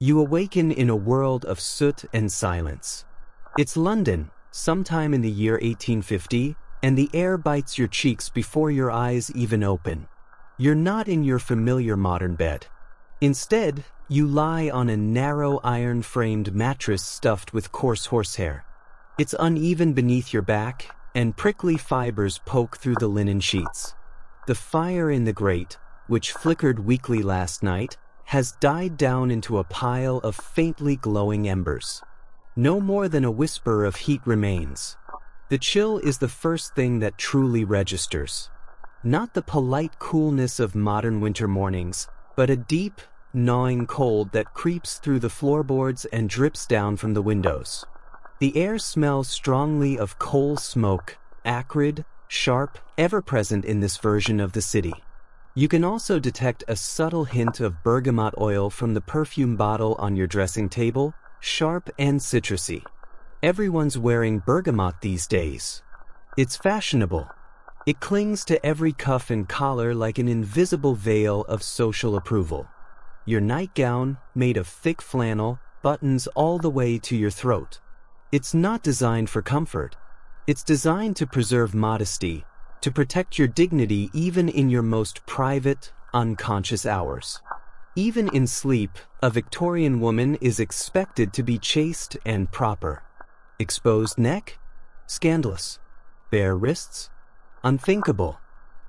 You awaken in a world of soot and silence. It's London, sometime in the year 1850, and the air bites your cheeks before your eyes even open. You're not in your familiar modern bed. Instead, you lie on a narrow iron-framed mattress stuffed with coarse horsehair. It's uneven beneath your back, and prickly fibers poke through the linen sheets. The fire in the grate, which flickered weakly last night, has died down into a pile of faintly glowing embers. No more than a whisper of heat remains. The chill is the first thing that truly registers. Not the polite coolness of modern winter mornings, but a deep, gnawing cold that creeps through the floorboards and drips down from the windows. The air smells strongly of coal smoke, acrid, sharp, ever-present in this version of the city. You can also detect a subtle hint of bergamot oil from the perfume bottle on your dressing table, sharp and citrusy. Everyone's wearing bergamot these days. It's fashionable. It clings to every cuff and collar like an invisible veil of social approval. Your nightgown, made of thick flannel, buttons all the way to your throat. It's not designed for comfort. It's designed to preserve modesty, to protect your dignity even in your most private, unconscious hours. Even in sleep, a Victorian woman is expected to be chaste and proper. Exposed neck? Scandalous. Bare wrists? Unthinkable.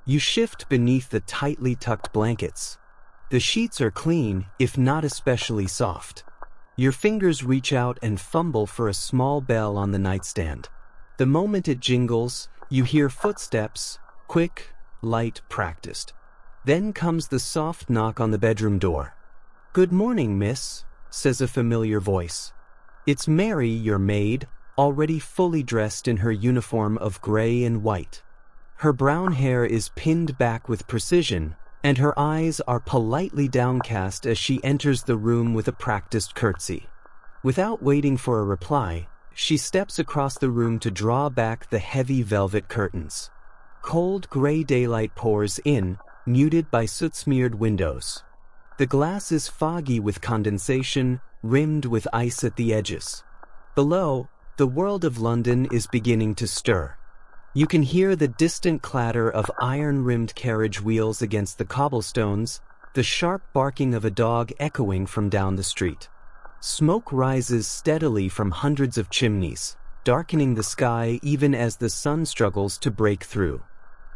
You shift beneath the tightly tucked blankets. The sheets are clean, if not especially soft. Your fingers reach out and fumble for a small bell on the nightstand. The moment it jingles, you hear footsteps, quick, light, practiced. Then comes the soft knock on the bedroom door. "Good morning, miss," says a familiar voice. It's Mary, your maid, already fully dressed in her uniform of gray and white. Her brown hair is pinned back with precision, and her eyes are politely downcast as she enters the room with a practiced curtsy. Without waiting for a reply, she steps across the room to draw back the heavy velvet curtains. Cold gray daylight pours in, muted by soot-smeared windows. The glass is foggy with condensation, rimmed with ice at the edges. Below, the world of London is beginning to stir. You can hear the distant clatter of iron-rimmed carriage wheels against the cobblestones, the sharp barking of a dog echoing from down the street. Smoke rises steadily from hundreds of chimneys, darkening the sky even as the sun struggles to break through.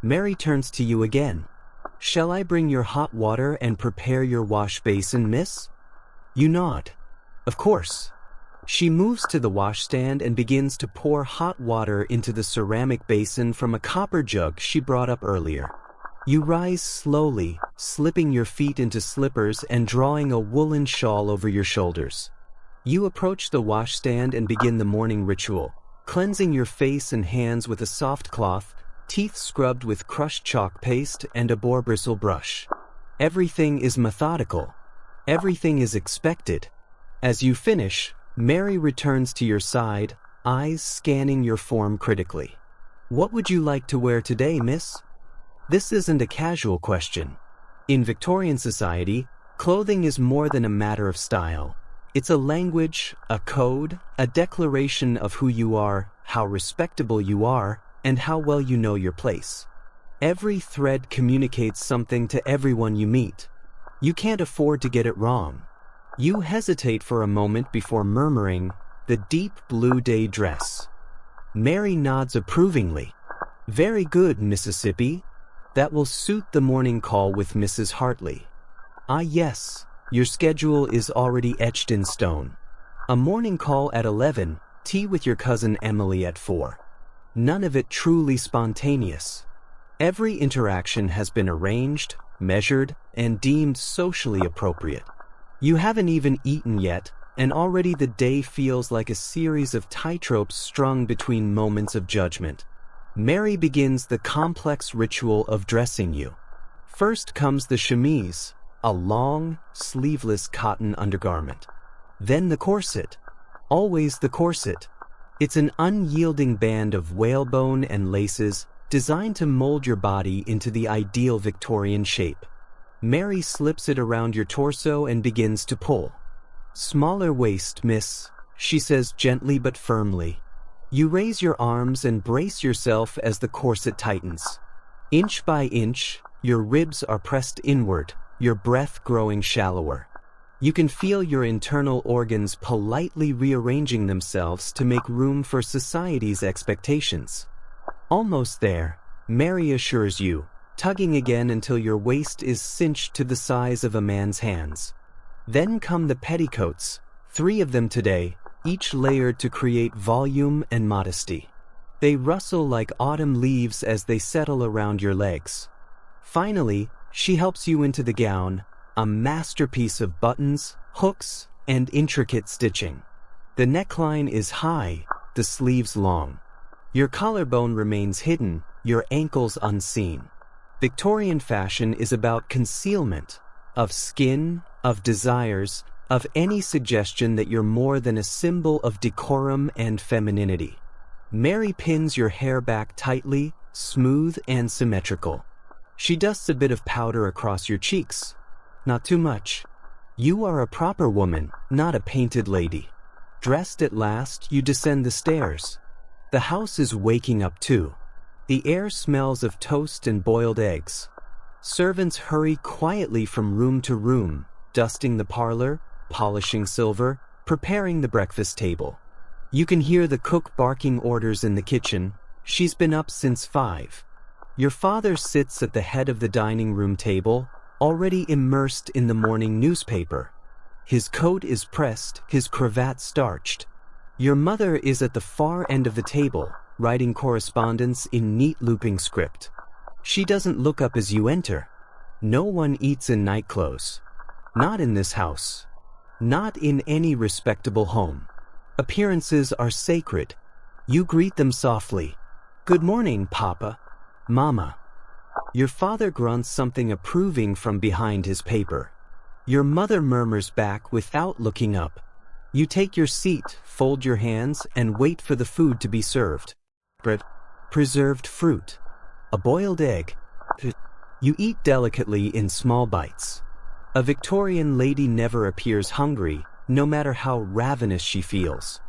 Mary turns to you again. "Shall I bring your hot water and prepare your wash basin, miss?" You nod. Of course. She moves to the washstand and begins to pour hot water into the ceramic basin from a copper jug she brought up earlier. You rise slowly, slipping your feet into slippers and drawing a woolen shawl over your shoulders. You approach the washstand and begin the morning ritual, cleansing your face and hands with a soft cloth, teeth scrubbed with crushed chalk paste and a boar bristle brush. Everything is methodical. Everything is expected. As you finish, Mary returns to your side, eyes scanning your form critically. "What would you like to wear today, miss?" This isn't a casual question. In Victorian society, clothing is more than a matter of style. It's a language, a code, a declaration of who you are, how respectable you are, and how well you know your place. Every thread communicates something to everyone you meet. You can't afford to get it wrong. You hesitate for a moment before murmuring, "The deep blue day dress." Mary nods approvingly. "Very good, Mississippi. That will suit the morning call with Mrs. Hartley." "Ah, yes. Your schedule is already etched in stone. A morning call at 11, tea with your cousin Emily at 4. None of it truly spontaneous. Every interaction has been arranged, measured, and deemed socially appropriate. You haven't even eaten yet, and already the day feels like a series of tightropes strung between moments of judgment. Mary begins the complex ritual of dressing you. First comes the chemise, a long, sleeveless cotton undergarment. Then the corset. Always the corset. It's an unyielding band of whalebone and laces designed to mold your body into the ideal Victorian shape. Mary slips it around your torso and begins to pull. Smaller waist, miss, she says gently but firmly. You raise your arms and brace yourself as the corset tightens. Inch by inch, your ribs are pressed inward, your breath growing shallower. You can feel your internal organs politely rearranging themselves to make room for society's expectations. Almost there, Mary assures you, tugging again until your waist is cinched to the size of a man's hands. Then come the petticoats, 3 of them today, each layered to create volume and modesty. They rustle like autumn leaves as they settle around your legs. Finally, she helps you into the gown, a masterpiece of buttons, hooks, and intricate stitching. The neckline is high, the sleeves long. Your collarbone remains hidden, your ankles unseen. Victorian fashion is about concealment, of skin, of desires, of any suggestion that you're more than a symbol of decorum and femininity. Mary pins your hair back tightly, smooth and symmetrical. She dusts a bit of powder across your cheeks. Not too much. You are a proper woman, not a painted lady. Dressed at last, you descend the stairs. The house is waking up too. The air smells of toast and boiled eggs. Servants hurry quietly from room to room, dusting the parlor, polishing silver, preparing the breakfast table. You can hear the cook barking orders in the kitchen. She's been up since 5. Your father sits at the head of the dining room table, already immersed in the morning newspaper. His coat is pressed, his cravat starched. Your mother is at the far end of the table, writing correspondence in neat looping script. She doesn't look up as you enter. No one eats in nightclothes. Not in this house. Not in any respectable home. Appearances are sacred. You greet them softly. Good morning, Papa. Mama. Your father grunts something approving from behind his paper. Your mother murmurs back without looking up. You take your seat, fold your hands, and wait for the food to be served. Bread, preserved fruit, a boiled egg. You eat delicately in small bites. A Victorian lady never appears hungry, no matter how ravenous she feels.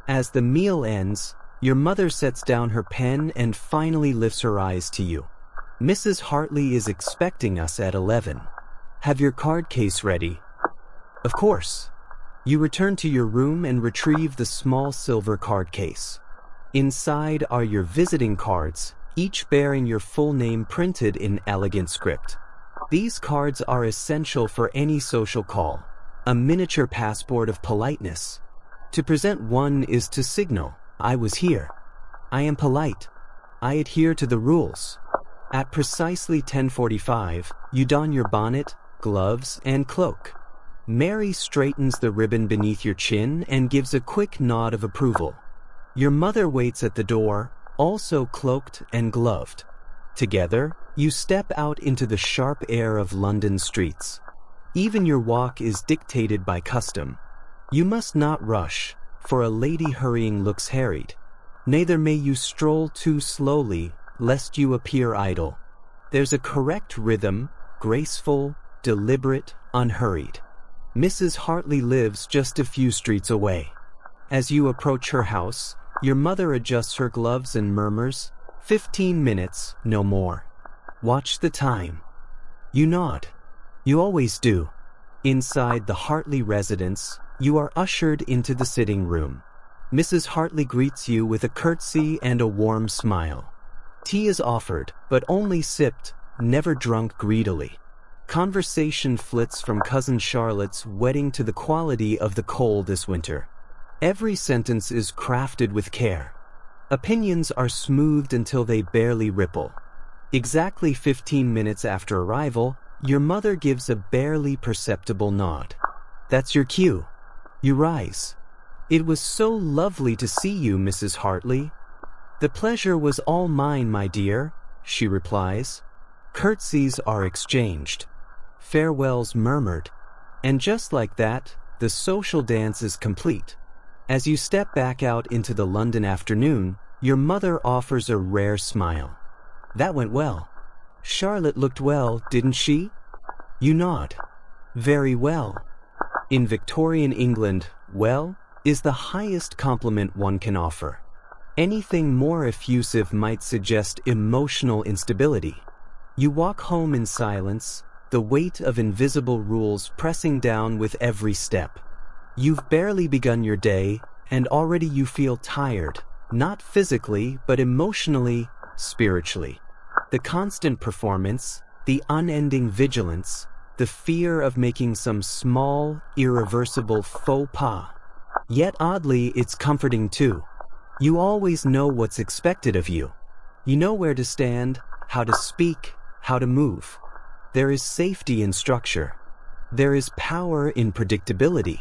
As the meal ends, your mother sets down her pen and finally lifts her eyes to you. Mrs. Hartley is expecting us at 11. Have your card case ready? Of course. You return to your room and retrieve the small silver card case. Inside are your visiting cards, each bearing your full name printed in elegant script. These cards are essential for any social call, a miniature passport of politeness. To present one is to signal, I was here. I am polite. I adhere to the rules. At precisely 10:45, you don your bonnet, gloves, and cloak. Mary straightens the ribbon beneath your chin and gives a quick nod of approval. Your mother waits at the door, also cloaked and gloved. Together, you step out into the sharp air of London streets. Even your walk is dictated by custom. You must not rush, for a lady hurrying looks harried. Neither may you stroll too slowly, lest you appear idle. There's a correct rhythm, graceful, deliberate, unhurried. Mrs. Hartley lives just a few streets away. As you approach her house, your mother adjusts her gloves and murmurs, 15 minutes, no more. Watch the time. You nod. You always do. Inside the Hartley residence, you are ushered into the sitting room. Mrs. Hartley greets you with a curtsy and a warm smile. Tea is offered, but only sipped, never drunk greedily. Conversation flits from Cousin Charlotte's wedding to the quality of the coal this winter. Every sentence is crafted with care. Opinions are smoothed until they barely ripple. Exactly 15 minutes after arrival, your mother gives a barely perceptible nod. That's your cue. You rise. It was so lovely to see you, Mrs. Hartley. The pleasure was all mine, my dear, she replies. Curtsies are exchanged. Farewells murmured. And just like that, the social dance is complete. As you step back out into the London afternoon, your mother offers a rare smile. That went well. Charlotte looked well, didn't she? You nod. Very well. In Victorian England, well, is the highest compliment one can offer. Anything more effusive might suggest emotional instability. You walk home in silence, the weight of invisible rules pressing down with every step. You've barely begun your day, and already you feel tired, not physically, but emotionally, spiritually. The constant performance, the unending vigilance, the fear of making some small, irreversible faux pas. Yet oddly, it's comforting too. You always know what's expected of you. You know where to stand, how to speak, how to move. There is safety in structure. There is power in predictability.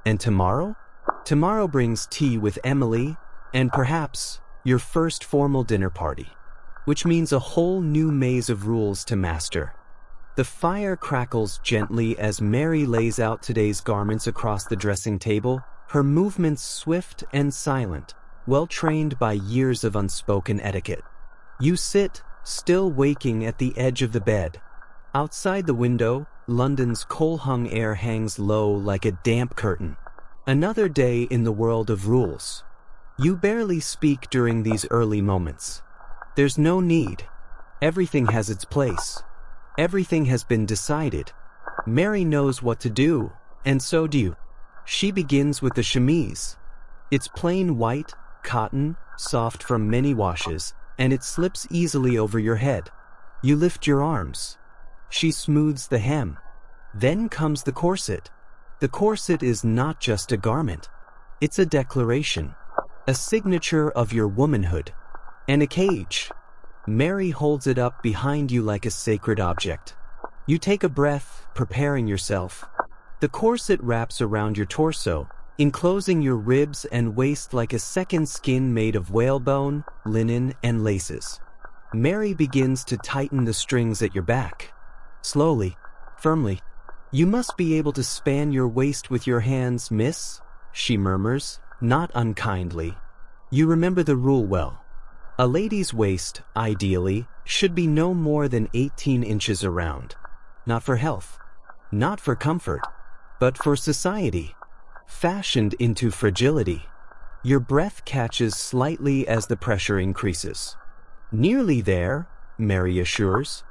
And tomorrow? Tomorrow brings tea with Emily, and perhaps your first formal dinner party, which means a whole new maze of rules to master. The fire crackles gently as Mary lays out today's garments across the dressing table, her movements swift and silent, well trained by years of unspoken etiquette. You sit, still waking at the edge of the bed. Outside the window, London's coal-hung air hangs low like a damp curtain. Another day in the world of rules. You barely speak during these early moments. There's no need. Everything has its place. Everything has been decided. Mary knows what to do, and so do you. She begins with the chemise. It's plain white, cotton, soft from many washes, and it slips easily over your head. You lift your arms. She smooths the hem. Then comes the corset. The corset is not just a garment. It's a declaration, a signature of your womanhood, and a cage. Mary holds it up behind you like a sacred object. You take a breath, preparing yourself. The corset wraps around your torso, enclosing your ribs and waist like a second skin made of whalebone, linen, and laces. Mary begins to tighten the strings at your back. Slowly, firmly. You must be able to span your waist with your hands, miss, she murmurs, not unkindly. You remember the rule well. A lady's waist, ideally, should be no more than 18 inches around. Not for health, not for comfort, but for society. Fashioned into fragility. Your breath catches slightly as the pressure increases. Nearly there, Mary assures.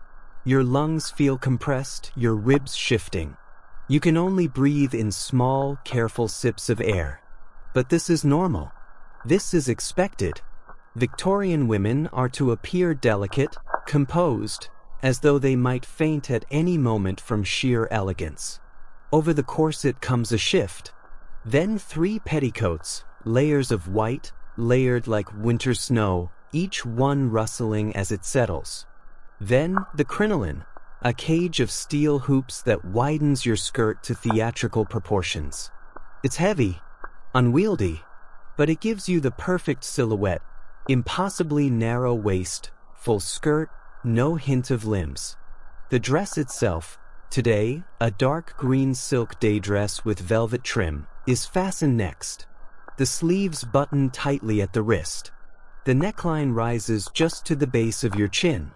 Your lungs feel compressed, your ribs shifting. You can only breathe in small, careful sips of air. But this is normal. This is expected. Victorian women are to appear delicate, composed, as though they might faint at any moment from sheer elegance. Over the corset comes a shift. Then 3 petticoats, layers of white, layered like winter snow, each one rustling as it settles. Then the crinoline, a cage of steel hoops that widens your skirt to theatrical proportions. It's heavy, unwieldy, but it gives you the perfect silhouette. Impossibly narrow waist, full skirt, no hint of limbs. The dress itself, today, a dark green silk day dress with velvet trim, is fastened next. The sleeves button tightly at the wrist. The neckline rises just to the base of your chin.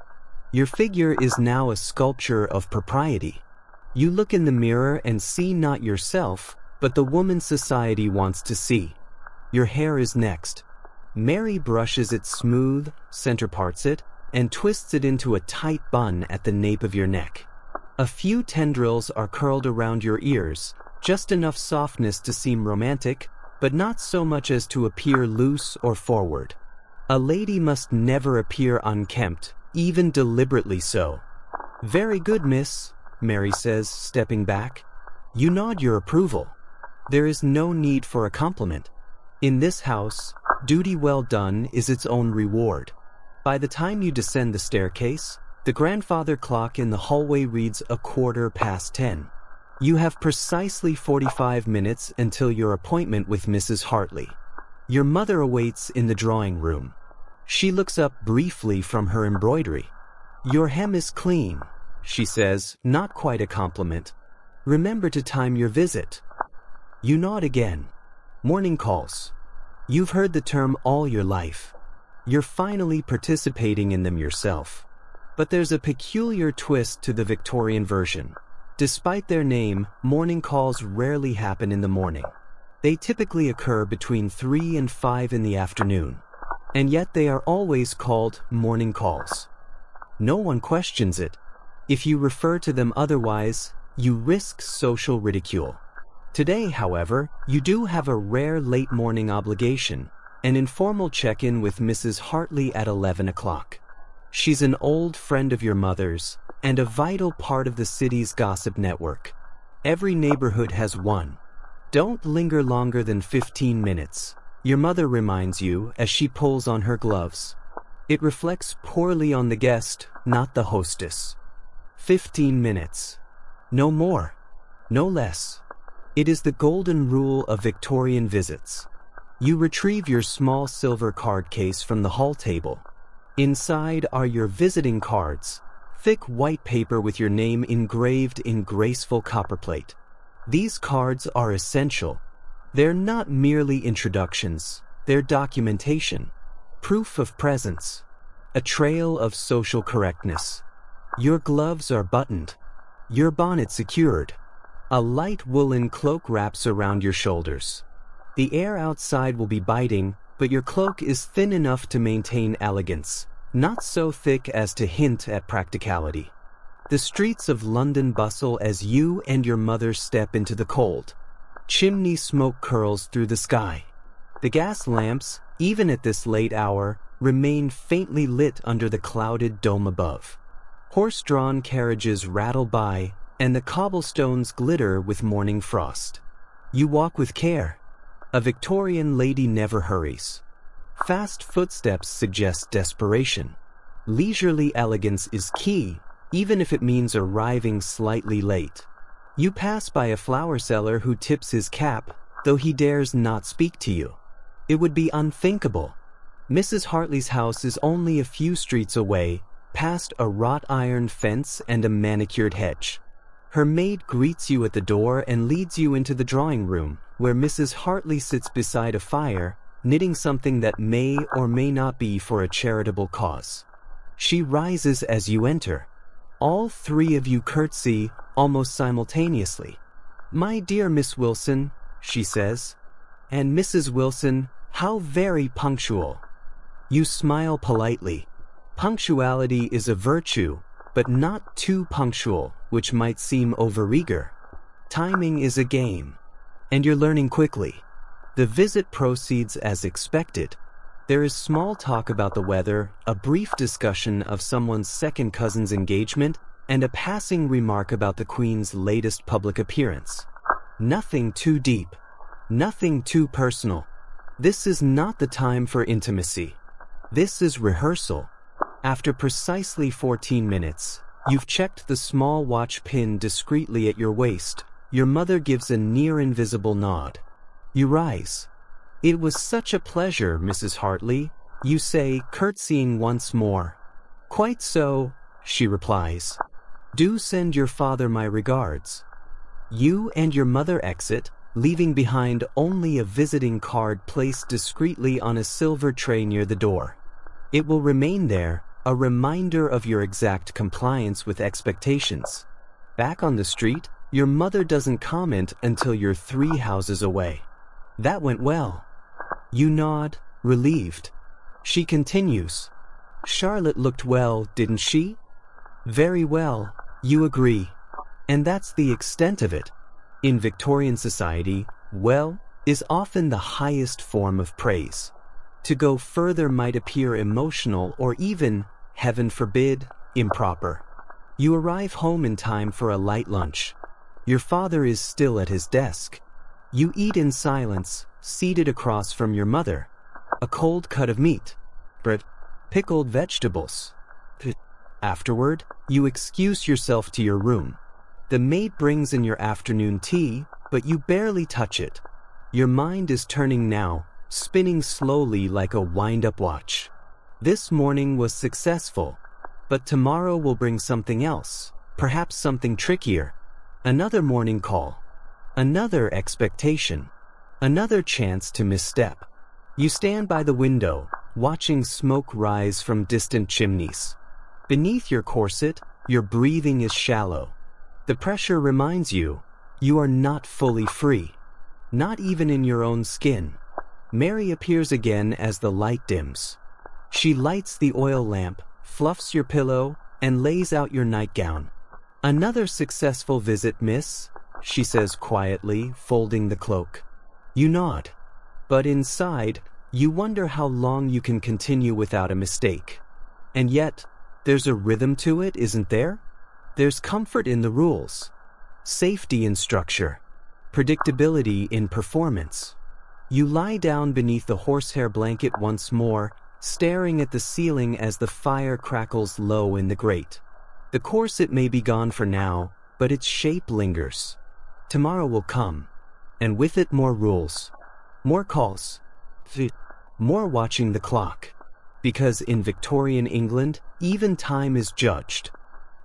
Your figure is now a sculpture of propriety. You look in the mirror and see not yourself, but the woman society wants to see. Your hair is next. Mary brushes it smooth, center parts it, and twists it into a tight bun at the nape of your neck. A few tendrils are curled around your ears, just enough softness to seem romantic, but not so much as to appear loose or forward. A lady must never appear unkempt, even deliberately so. "Very good, miss," Mary says, stepping back. You nod your approval. There is no need for a compliment. In this house, duty well done is its own reward. By the time you descend the staircase, the grandfather clock in the hallway reads 10:15. You have precisely 45 minutes until your appointment with Mrs. Hartley. Your mother awaits in the drawing room. She looks up briefly from her embroidery. "Your hem is clean," she says, not quite a compliment. "Remember to time your visit." You nod again. Morning calls. You've heard the term all your life. You're finally participating in them yourself. But there's a peculiar twist to the Victorian version. Despite their name, morning calls rarely happen in the morning. They typically occur between 3 and 5 in the afternoon. And yet they are always called morning calls. No one questions it. If you refer to them otherwise, you risk social ridicule. Today, however, you do have a rare late morning obligation, an informal check-in with Mrs. Hartley at 11 o'clock. She's an old friend of your mother's, and a vital part of the city's gossip network. Every neighborhood has one. Don't linger longer than 15 minutes, your mother reminds you as she pulls on her gloves. It reflects poorly on the guest, not the hostess. 15 minutes. No more. No less. It is the golden rule of Victorian visits. You retrieve your small silver card case from the hall table. Inside are your visiting cards, thick white paper with your name engraved in graceful copperplate. These cards are essential. They're not merely introductions, they're documentation, proof of presence, a trail of social correctness. Your gloves are buttoned, your bonnet secured. A light woolen cloak wraps around your shoulders. The air outside will be biting, but your cloak is thin enough to maintain elegance, not so thick as to hint at practicality. The streets of London bustle as you and your mother step into the cold. Chimney smoke curls through the sky. The gas lamps, even at this late hour, remain faintly lit under the clouded dome above. Horse-drawn carriages rattle by, and the cobblestones glitter with morning frost. You walk with care. A Victorian lady never hurries. Fast footsteps suggest desperation. Leisurely elegance is key, even if it means arriving slightly late. You pass by a flower seller who tips his cap, though he dares not speak to you. It would be unthinkable. Mrs. Hartley's house is only a few streets away, past a wrought iron fence and a manicured hedge. Her maid greets you at the door and leads you into the drawing room, where Mrs. Hartley sits beside a fire, knitting something that may or may not be for a charitable cause. She rises as you enter. All three of you curtsy almost simultaneously. "My dear Miss Wilson," she says. "And Mrs. Wilson, how very punctual." You smile politely. Punctuality is a virtue, but not too punctual, which might seem overeager. Timing is a game, and you're learning quickly. The visit proceeds as expected. There is small talk about the weather, a brief discussion of someone's second cousin's engagement, and a passing remark about the Queen's latest public appearance. Nothing too deep. Nothing too personal. This is not the time for intimacy. This is rehearsal. After precisely 14 minutes, you've checked the small watch pin discreetly at your waist. Your mother gives a near-invisible nod. You rise. "It was such a pleasure, Mrs. Hartley," you say, curtsying once more. "Quite so," she replies. "Do send your father my regards." You and your mother exit, leaving behind only a visiting card placed discreetly on a silver tray near the door. It will remain there, a reminder of your exact compliance with expectations. Back on the street, your mother doesn't comment until you're 3 houses away. "That went well." You nod, relieved. She continues. "Charlotte looked well, didn't she?" "Very well," you agree. And that's the extent of it. In Victorian society, well is often the highest form of praise. To go further might appear emotional or even, heaven forbid, improper. You arrive home in time for a light lunch. Your father is still at his desk. You eat in silence, seated across from your mother. A cold cut of meat, but pickled vegetables. Afterward, you excuse yourself to your room. The maid brings in your afternoon tea, but you barely touch it. Your mind is turning now, spinning slowly like a wind-up watch. This morning was successful, but tomorrow will bring something else, perhaps something trickier. Another morning call. Another expectation. Another chance to misstep. You stand by the window, watching smoke rise from distant chimneys. Beneath your corset, your breathing is shallow. The pressure reminds you, you are not fully free. Not even in your own skin. Mary appears again as the light dims. She lights the oil lamp, fluffs your pillow, and lays out your nightgown. "Another successful visit, miss," she says quietly, folding the cloak. You nod. But inside, you wonder how long you can continue without a mistake. And yet, there's a rhythm to it, isn't there? There's comfort in the rules, safety in structure, predictability in performance. You lie down beneath the horsehair blanket once more, staring at the ceiling as the fire crackles low in the grate. The corset may be gone for now, but its shape lingers. Tomorrow will come, and with it more rules, more calls, more watching the clock. Because in Victorian England, even time is judged.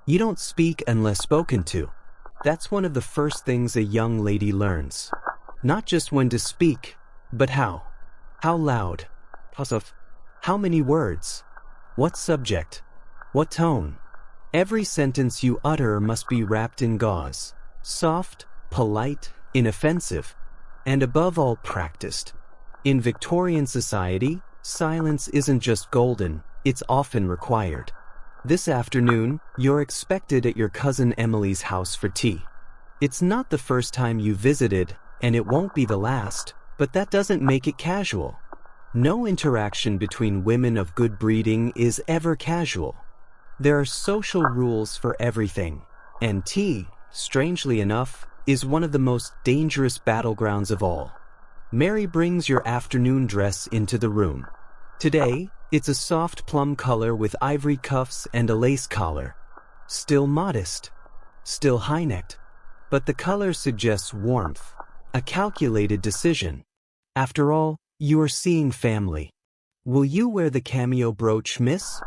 You don't speak unless spoken to. That's one of the first things a young lady learns. Not just when to speak, but how. How loud. How many words? What subject? What tone? Every sentence you utter must be wrapped in gauze. Soft, polite, inoffensive, and above all practiced. In Victorian society, silence isn't just golden, it's often required. This afternoon, you're expected at your cousin Emily's house for tea. It's not the first time you visited, and it won't be the last, but that doesn't make it casual. No interaction between women of good breeding is ever casual. There are social rules for everything, and tea, strangely enough, is one of the most dangerous battlegrounds of all. Mary brings your afternoon dress into the room. Today, it's a soft plum color with ivory cuffs and a lace collar. Still modest, still high-necked, but the color suggests warmth, a calculated decision. After all, you are seeing family. "Will you wear the cameo brooch, miss?"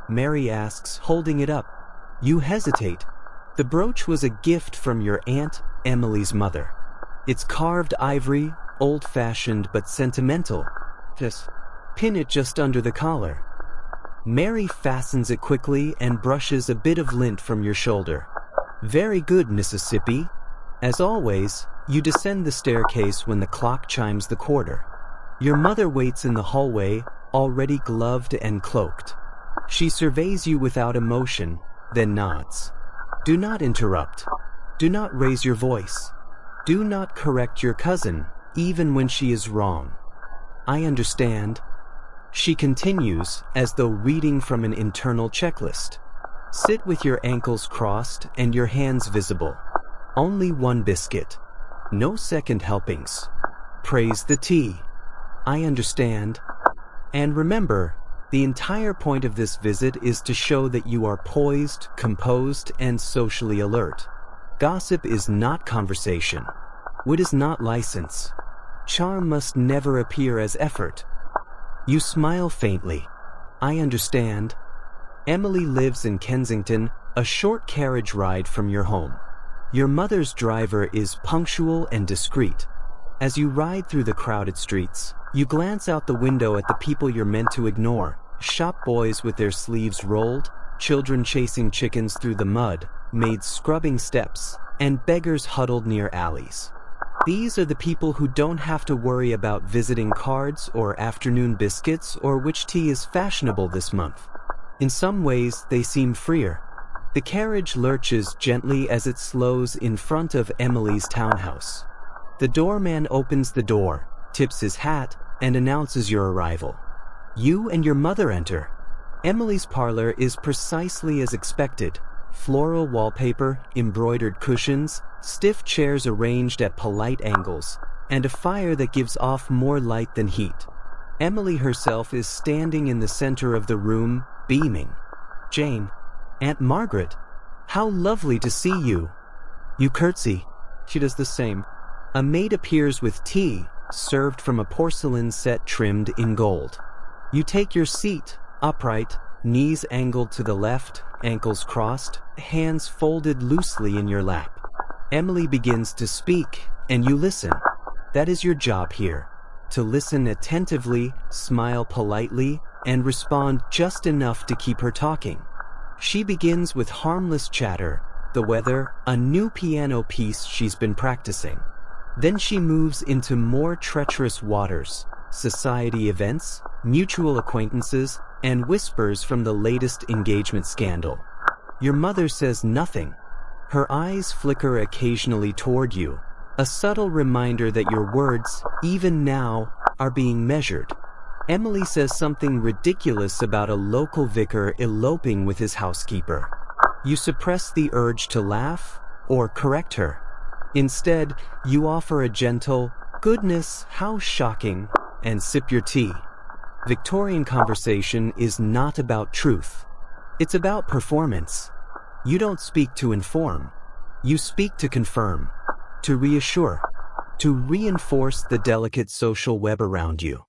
Mary asks, holding it up. You hesitate. The brooch was a gift from your aunt, Emily's mother. It's carved ivory, old-fashioned but sentimental. Just pin it just under the collar. Mary fastens it quickly and brushes a bit of lint from your shoulder. Very good, Mississippi. As always, you descend the staircase when the clock chimes the quarter. Your mother waits in the hallway, already gloved and cloaked. She surveys you without emotion, then nods. Do not interrupt. Do not raise your voice. Do not correct your cousin, even when she is wrong. I understand. She continues, as though reading from an internal checklist. Sit with your ankles crossed and your hands visible. Only one biscuit. No second helpings. Praise the tea. I understand. And remember, the entire point of this visit is to show that you are poised, composed, and socially alert. Gossip is not conversation. Wit is not license. Charm must never appear as effort. You smile faintly. I understand. Emily lives in Kensington, a short carriage ride from your home. Your mother's driver is punctual and discreet. As you ride through the crowded streets, you glance out the window at the people you're meant to ignore. Shop boys with their sleeves rolled, children chasing chickens through the mud, maids scrubbing steps, and beggars huddled near alleys. These are the people who don't have to worry about visiting cards or afternoon biscuits or which tea is fashionable this month. In some ways, they seem freer. The carriage lurches gently as it slows in front of Emily's townhouse. The doorman opens the door, tips his hat, and announces your arrival. You and your mother enter. Emily's parlor is precisely as expected. Floral wallpaper, embroidered cushions, stiff chairs arranged at polite angles, and a fire that gives off more light than heat. Emily herself is standing in the center of the room, beaming. Jane, Aunt Margaret, how lovely to see you. You curtsy. She does the same. A maid appears with tea, served from a porcelain set trimmed in gold. You take your seat, upright, knees angled to the left, ankles crossed, hands folded loosely in your lap. Emily begins to speak, and you listen. That is your job here. To listen attentively, smile politely, and respond just enough to keep her talking. She begins with harmless chatter, the weather, a new piano piece she's been practicing. Then she moves into more treacherous waters, society events, mutual acquaintances, and whispers from the latest engagement scandal. Your mother says nothing. Her eyes flicker occasionally toward you, a subtle reminder that your words, even now, are being measured. Emily says something ridiculous about a local vicar eloping with his housekeeper. You suppress the urge to laugh or correct her. Instead, you offer a gentle, "Goodness, how shocking," and sip your tea. Victorian conversation is not about truth. It's about performance. You don't speak to inform. You speak to confirm, to reassure, to reinforce the delicate social web around you.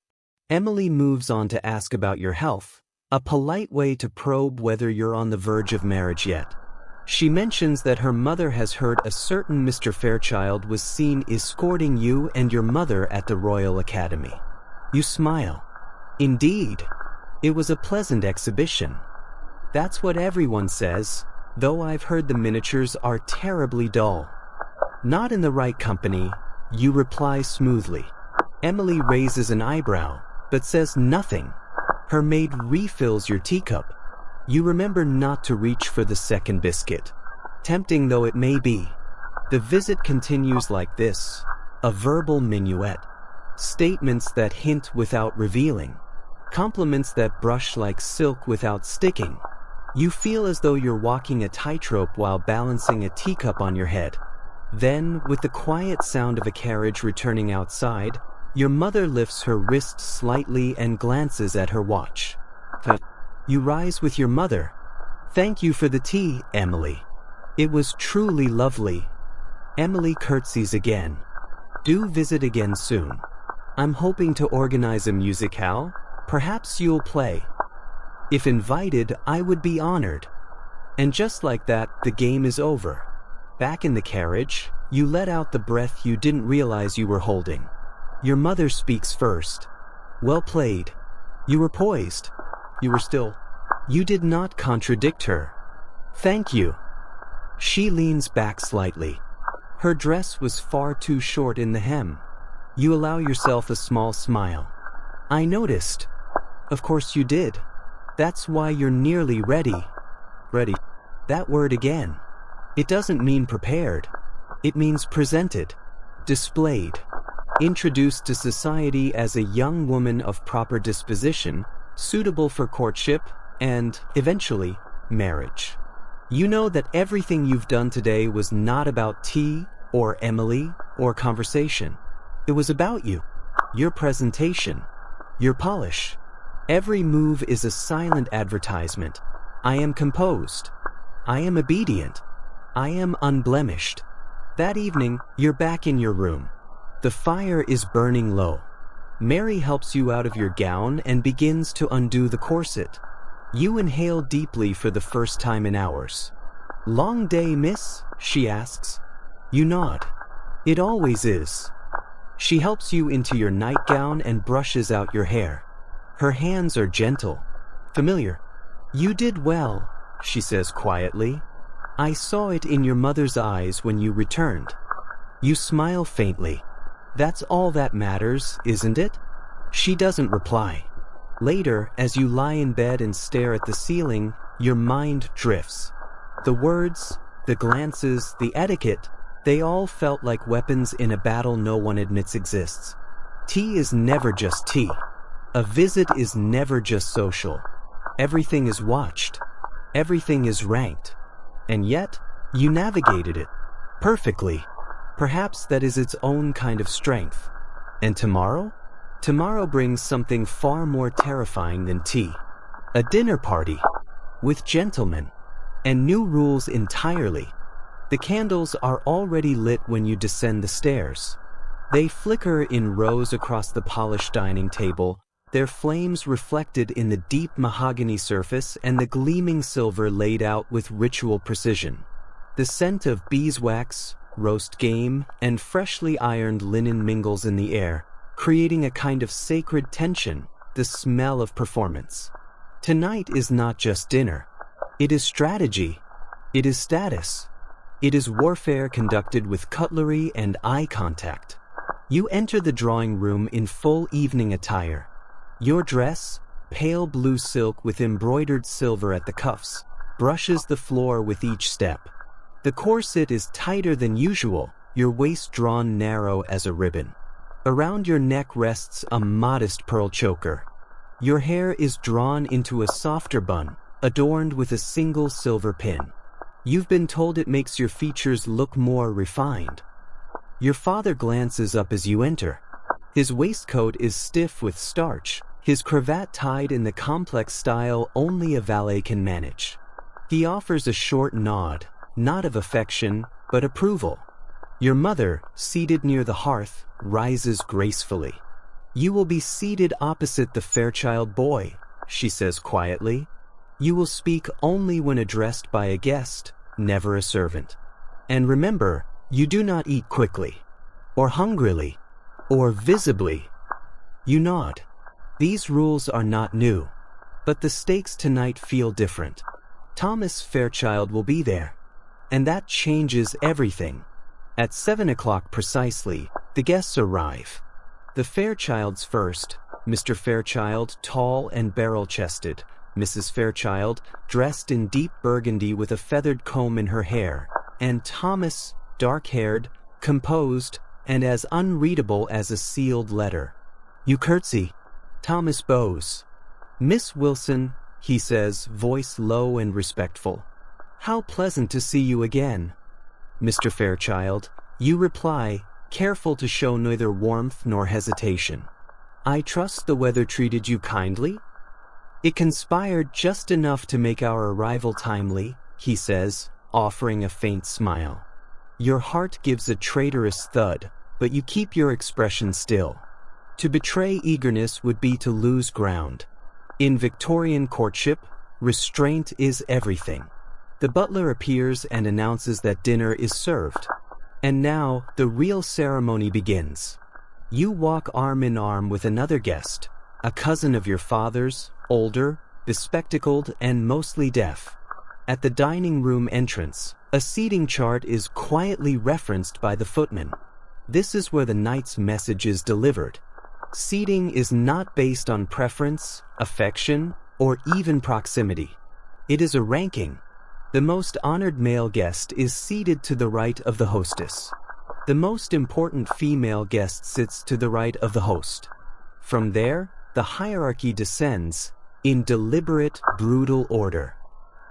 Emily moves on to ask about your health, a polite way to probe whether you're on the verge of marriage yet. She mentions that her mother has heard a certain Mr. Fairchild was seen escorting you and your mother at the Royal Academy. You smile. Indeed, it was a pleasant exhibition. That's what everyone says, though I've heard the miniatures are terribly dull. Not in the right company, you reply smoothly. Emily raises an eyebrow, but says nothing. Her maid refills your teacup. You remember not to reach for the second biscuit. Tempting though it may be, the visit continues like this, a verbal minuet. Statements that hint without revealing. Compliments that brush like silk without sticking. You feel as though you're walking a tightrope while balancing a teacup on your head. Then, with the quiet sound of a carriage returning outside, your mother lifts her wrist slightly and glances at her watch. You rise with your mother. Thank you for the tea, Emily. It was truly lovely. Emily curtsies again. Do visit again soon. I'm hoping to organize a musicale. Perhaps you'll play. If invited, I would be honored. And just like that, the game is over. Back in the carriage, you let out the breath you didn't realize you were holding. Your mother speaks first. Well played. You were poised. You were still. You did not contradict her. Thank you. She leans back slightly. Her dress was far too short in the hem. You allow yourself a small smile. I noticed. Of course you did. That's why you're nearly ready. Ready. That word again. It doesn't mean prepared. It means presented, displayed, introduced to society as a young woman of proper disposition, suitable for courtship, and, eventually, marriage. You know that everything you've done today was not about tea, or Emily, or conversation. It was about you, your presentation, your polish. Every move is a silent advertisement. I am composed. I am obedient. I am unblemished. That evening, you're back in your room. The fire is burning low. Mary helps you out of your gown and begins to undo the corset. You inhale deeply for the first time in hours. Long day, miss? She asks. You nod. It always is. She helps you into your nightgown and brushes out your hair. Her hands are gentle, familiar. You did well, she says quietly. I saw it in your mother's eyes when you returned. You smile faintly. That's all that matters, isn't it? She doesn't reply. Later, as you lie in bed and stare at the ceiling, your mind drifts. The words, the glances, the etiquette, they all felt like weapons in a battle no one admits exists. Tea is never just tea. A visit is never just social. Everything is watched. Everything is ranked. And yet, you navigated it. Perfectly. Perhaps that is its own kind of strength. And tomorrow? Tomorrow brings something far more terrifying than tea. A dinner party. With gentlemen. And new rules entirely. The candles are already lit when you descend the stairs. They flicker in rows across the polished dining table, their flames reflected in the deep mahogany surface and the gleaming silver laid out with ritual precision. The scent of beeswax, roast game, and freshly ironed linen mingles in the air, creating a kind of sacred tension, the smell of performance. Tonight is not just dinner. It is strategy. It is status. It is warfare conducted with cutlery and eye contact. You enter the drawing room in full evening attire. Your dress, pale blue silk with embroidered silver at the cuffs, brushes the floor with each step. The corset is tighter than usual, your waist drawn narrow as a ribbon. Around your neck rests a modest pearl choker. Your hair is drawn into a softer bun, adorned with a single silver pin. You've been told it makes your features look more refined. Your father glances up as you enter. His waistcoat is stiff with starch, his cravat tied in the complex style only a valet can manage. He offers a short nod, not of affection, but approval. Your mother, seated near the hearth, rises gracefully. "You will be seated opposite the Fairchild boy," she says quietly. "You will speak only when addressed by a guest, never a servant. And remember, you do not eat quickly, or hungrily, or visibly." You nod. These rules are not new, but the stakes tonight feel different. Thomas Fairchild will be there, and that changes everything. At 7 o'clock precisely, the guests arrive. The Fairchilds first, Mr. Fairchild, tall and barrel-chested, Mrs. Fairchild, dressed in deep burgundy with a feathered comb in her hair, and Thomas, dark-haired, composed, and as unreadable as a sealed letter. You curtsy. Thomas bows. "Miss Wilson," he says, voice low and respectful. "How pleasant to see you again." "Mr. Fairchild," you reply, careful to show neither warmth nor hesitation. "I trust the weather treated you kindly?" "It conspired just enough to make our arrival timely," he says, offering a faint smile. Your heart gives a traitorous thud, but you keep your expression still. To betray eagerness would be to lose ground. In Victorian courtship, restraint is everything. The butler appears and announces that dinner is served. And now, the real ceremony begins. You walk arm in arm with another guest, a cousin of your father's, older, bespectacled, and mostly deaf. At the dining room entrance, a seating chart is quietly referenced by the footman. This is where the night's message is delivered. Seating is not based on preference, affection, or even proximity. It is a ranking. The most honored male guest is seated to the right of the hostess. The most important female guest sits to the right of the host. From there, the hierarchy descends, in deliberate, brutal order.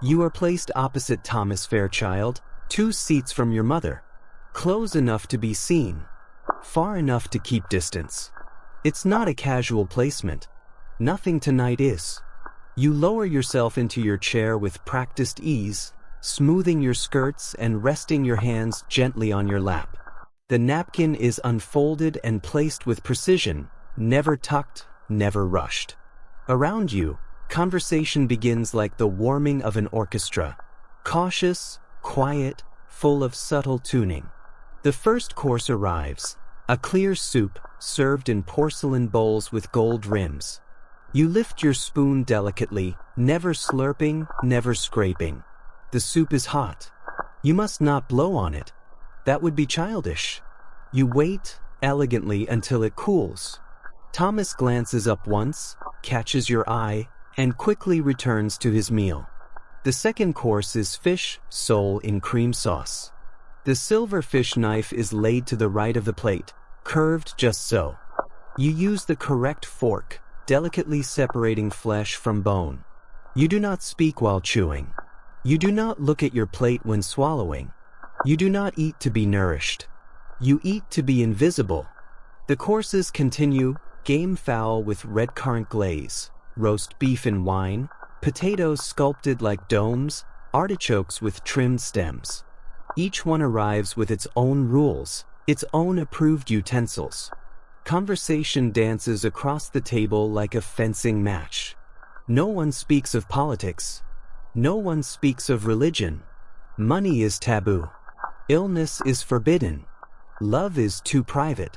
You are placed opposite Thomas Fairchild, 2 seats from your mother. Close enough to be seen, far enough to keep distance. It's not a casual placement. Nothing tonight is. You lower yourself into your chair with practiced ease, smoothing your skirts and resting your hands gently on your lap. The napkin is unfolded and placed with precision, never tucked, never rushed. Around you, conversation begins like the warming of an orchestra, cautious, quiet, full of subtle tuning. The first course arrives, a clear soup served in porcelain bowls with gold rims. You lift your spoon delicately, never slurping, never scraping. The soup is hot. You must not blow on it. That would be childish. You wait, elegantly, until it cools. Thomas glances up once, catches your eye, and quickly returns to his meal. The second course is fish, sole in cream sauce. The silver fish knife is laid to the right of the plate, curved just so. You use the correct fork, delicately separating flesh from bone. You do not speak while chewing. You do not look at your plate when swallowing. You do not eat to be nourished. You eat to be invisible. The courses continue: game fowl with red currant glaze, roast beef in wine, potatoes sculpted like domes, artichokes with trimmed stems. Each one arrives with its own rules, its own approved utensils. Conversation dances across the table like a fencing match. No one speaks of politics. No one speaks of religion. Money is taboo. Illness is forbidden. Love is too private.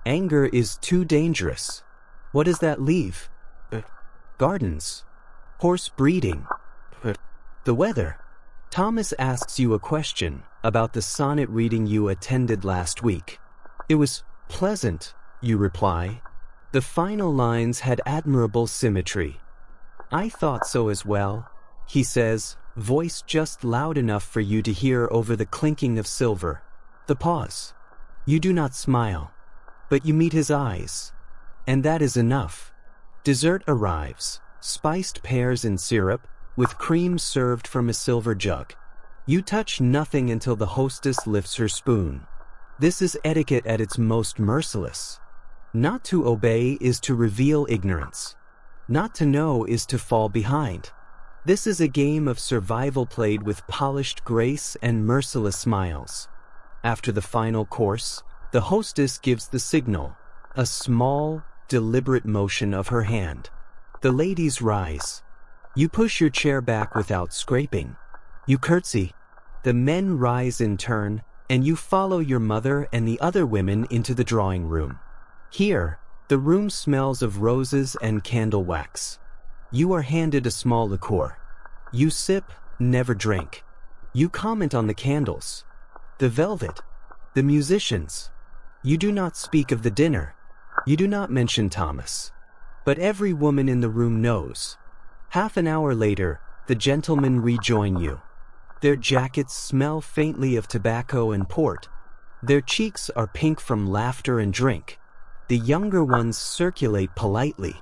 Anger is too dangerous. What does that leave? Gardens. Horse breeding. The weather. Thomas asks you a question about the sonnet reading you attended last week. It was pleasant, you reply. The final lines had admirable symmetry. I thought so as well, he says, voice just loud enough for you to hear over the clinking of silver. The pause. You do not smile, but you meet his eyes. And that is enough. Dessert arrives, spiced pears in syrup, with cream served from a silver jug. You touch nothing until the hostess lifts her spoon. This is etiquette at its most merciless. Not to obey is to reveal ignorance. Not to know is to fall behind. This is a game of survival played with polished grace and merciless smiles. After the final course, the hostess gives the signal, a small, deliberate motion of her hand. The ladies rise. You push your chair back without scraping. You curtsy. The men rise in turn, and you follow your mother and the other women into the drawing room. Here, the room smells of roses and candle wax. You are handed a small liqueur. You sip, never drink. You comment on the candles, the velvet, the musicians. You do not speak of the dinner. You do not mention Thomas. But every woman in the room knows. Half an hour later, the gentlemen rejoin you. Their jackets smell faintly of tobacco and port. Their cheeks are pink from laughter and drink. The younger ones circulate politely.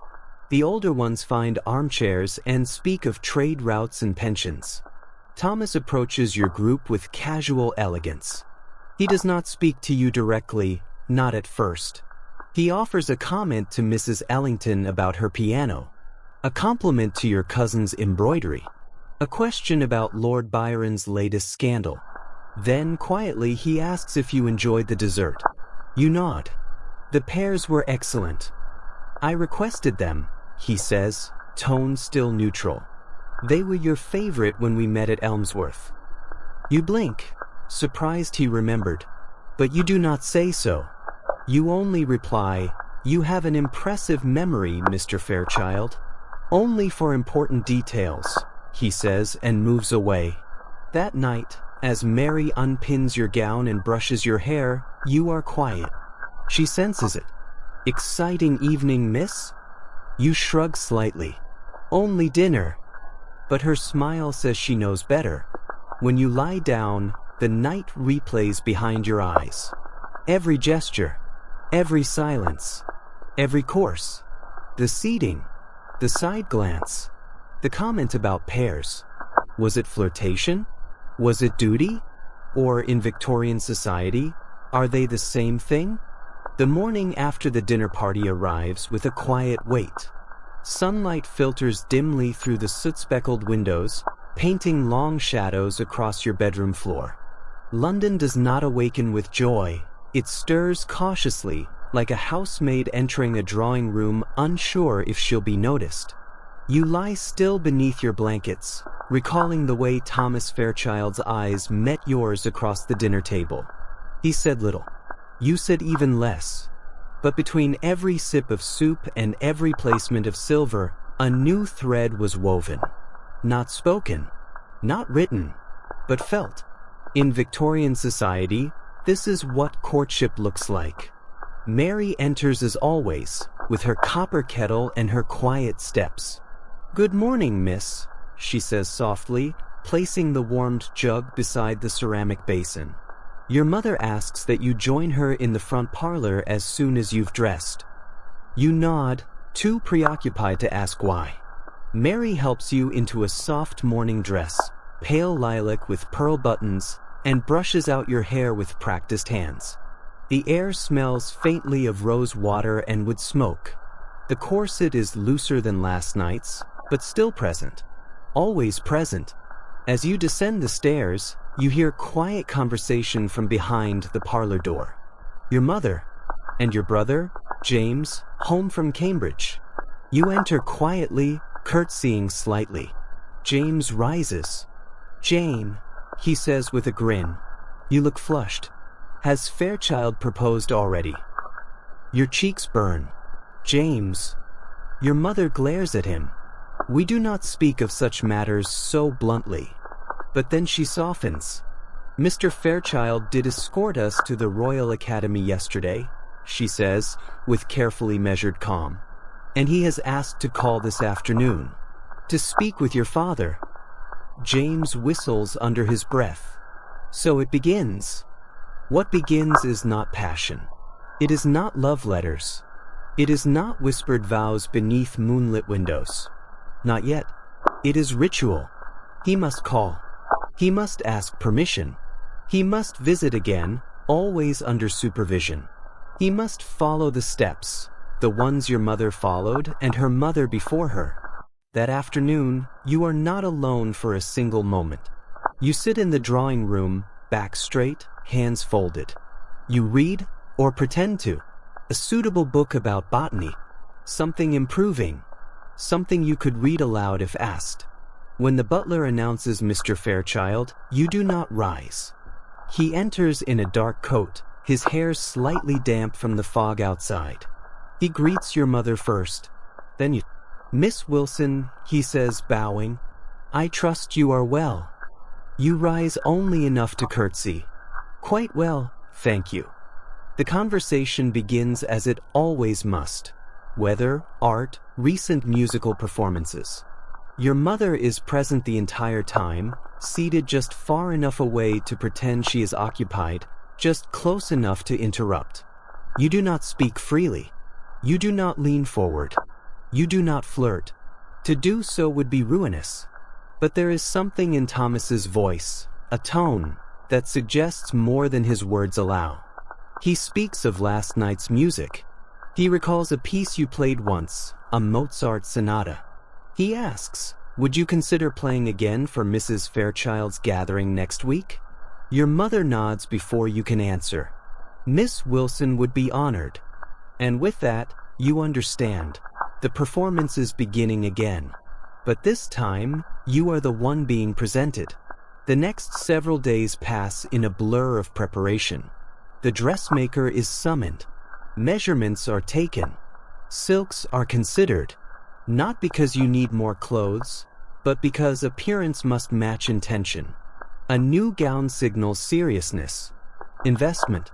The older ones find armchairs and speak of trade routes and pensions. Thomas approaches your group with casual elegance. He does not speak to you directly, not at first. He offers a comment to Mrs. Ellington about her piano, a compliment to your cousin's embroidery, a question about Lord Byron's latest scandal. Then, quietly, he asks if you enjoyed the dessert. You nod. The pears were excellent. I requested them, he says, tone still neutral. They were your favorite when we met at Elmsworth. You blink, surprised he remembered. But you do not say so. You only reply, you have an impressive memory, Mr. Fairchild. Only for important details, he says, and moves away. That night, as Mary unpins your gown and brushes your hair, you are quiet. She senses it. Exciting evening, miss? You shrug slightly. Only dinner. But her smile says she knows better. When you lie down, the night replays behind your eyes. Every gesture, every silence, every course, the seating, the side glance, the comment about pears. Was it flirtation? Was it duty? Or in Victorian society, are they the same thing? The morning after the dinner party arrives with a quiet wait. Sunlight filters dimly through the soot-speckled windows, painting long shadows across your bedroom floor. London does not awaken with joy. It stirs cautiously, like a housemaid entering a drawing room unsure if she'll be noticed. You lie still beneath your blankets, recalling the way Thomas Fairchild's eyes met yours across the dinner table. He said little. You said even less. But between every sip of soup and every placement of silver, a new thread was woven. Not spoken, not written, but felt. In Victorian society, this is what courtship looks like. Mary enters as always, with her copper kettle and her quiet steps. "Good morning, miss," she says softly, placing the warmed jug beside the ceramic basin. Your mother asks that you join her in the front parlor as soon as you've dressed. You nod, too preoccupied to ask why. Mary helps you into a soft morning dress, pale lilac with pearl buttons, and brushes out your hair with practiced hands. The air smells faintly of rose water and wood smoke. The corset is looser than last night's, but still present. Always present. As you descend the stairs, you hear quiet conversation from behind the parlor door. Your mother and your brother, James, home from Cambridge. You enter quietly, curtsying slightly. James rises. "Jane," he says with a grin. You look flushed. "Has Fairchild proposed already?" Your cheeks burn. "James." Your mother glares at him. "We do not speak of such matters so bluntly. But then she softens. "Mr. Fairchild did escort us to the Royal Academy yesterday," she says, with carefully measured calm. "And he has asked to call this afternoon, to speak with your father." James whistles under his breath. So it begins. What begins is not passion. It is not love letters. It is not whispered vows beneath moonlit windows. Not yet. It is ritual. He must call. He must ask permission. He must visit again, always under supervision. He must follow the steps, the ones your mother followed and her mother before her. That afternoon, you are not alone for a single moment. You sit in the drawing room, back straight, hands folded. You read, or pretend to, a suitable book about botany, something improving, something you could read aloud if asked. When the butler announces Mr. Fairchild, you do not rise. He enters in a dark coat, his hair slightly damp from the fog outside. He greets your mother first, then you. "Miss Wilson," he says, bowing, "I trust you are well." You rise only enough to curtsy. "Quite well, thank you." The conversation begins as it always must. Weather, art, recent musical performances. Your mother is present the entire time, seated just far enough away to pretend she is occupied, just close enough to interrupt. You do not speak freely. You do not lean forward. You do not flirt. To do so would be ruinous. But there is something in Thomas's voice, a tone, that suggests more than his words allow. He speaks of last night's music. He recalls a piece you played once, a Mozart sonata. He asks, "Would you consider playing again for Mrs. Fairchild's gathering next week?" Your mother nods before you can answer. Miss Wilson would be honored. And with that, you understand. The performance is beginning again. But this time, you are the one being presented. The next several days pass in a blur of preparation. The dressmaker is summoned. Measurements are taken. Silks are considered. Not because you need more clothes, but because appearance must match intention. A new gown signals seriousness. Investment.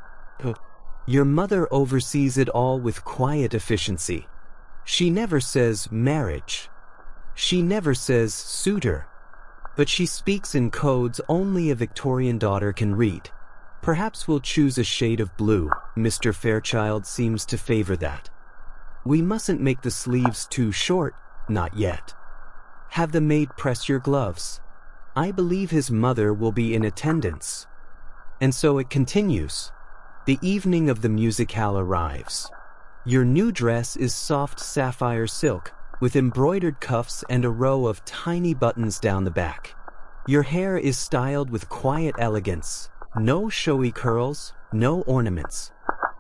Your mother oversees it all with quiet efficiency. She never says marriage. She never says suitor. But she speaks in codes only a Victorian daughter can read. "Perhaps we'll choose a shade of blue. Mr. Fairchild seems to favor that. We mustn't make the sleeves too short, not yet. Have the maid press your gloves. I believe his mother will be in attendance." And so it continues. The evening of the musicale arrives. Your new dress is soft sapphire silk, with embroidered cuffs and a row of tiny buttons down the back. Your hair is styled with quiet elegance. No showy curls, no ornaments.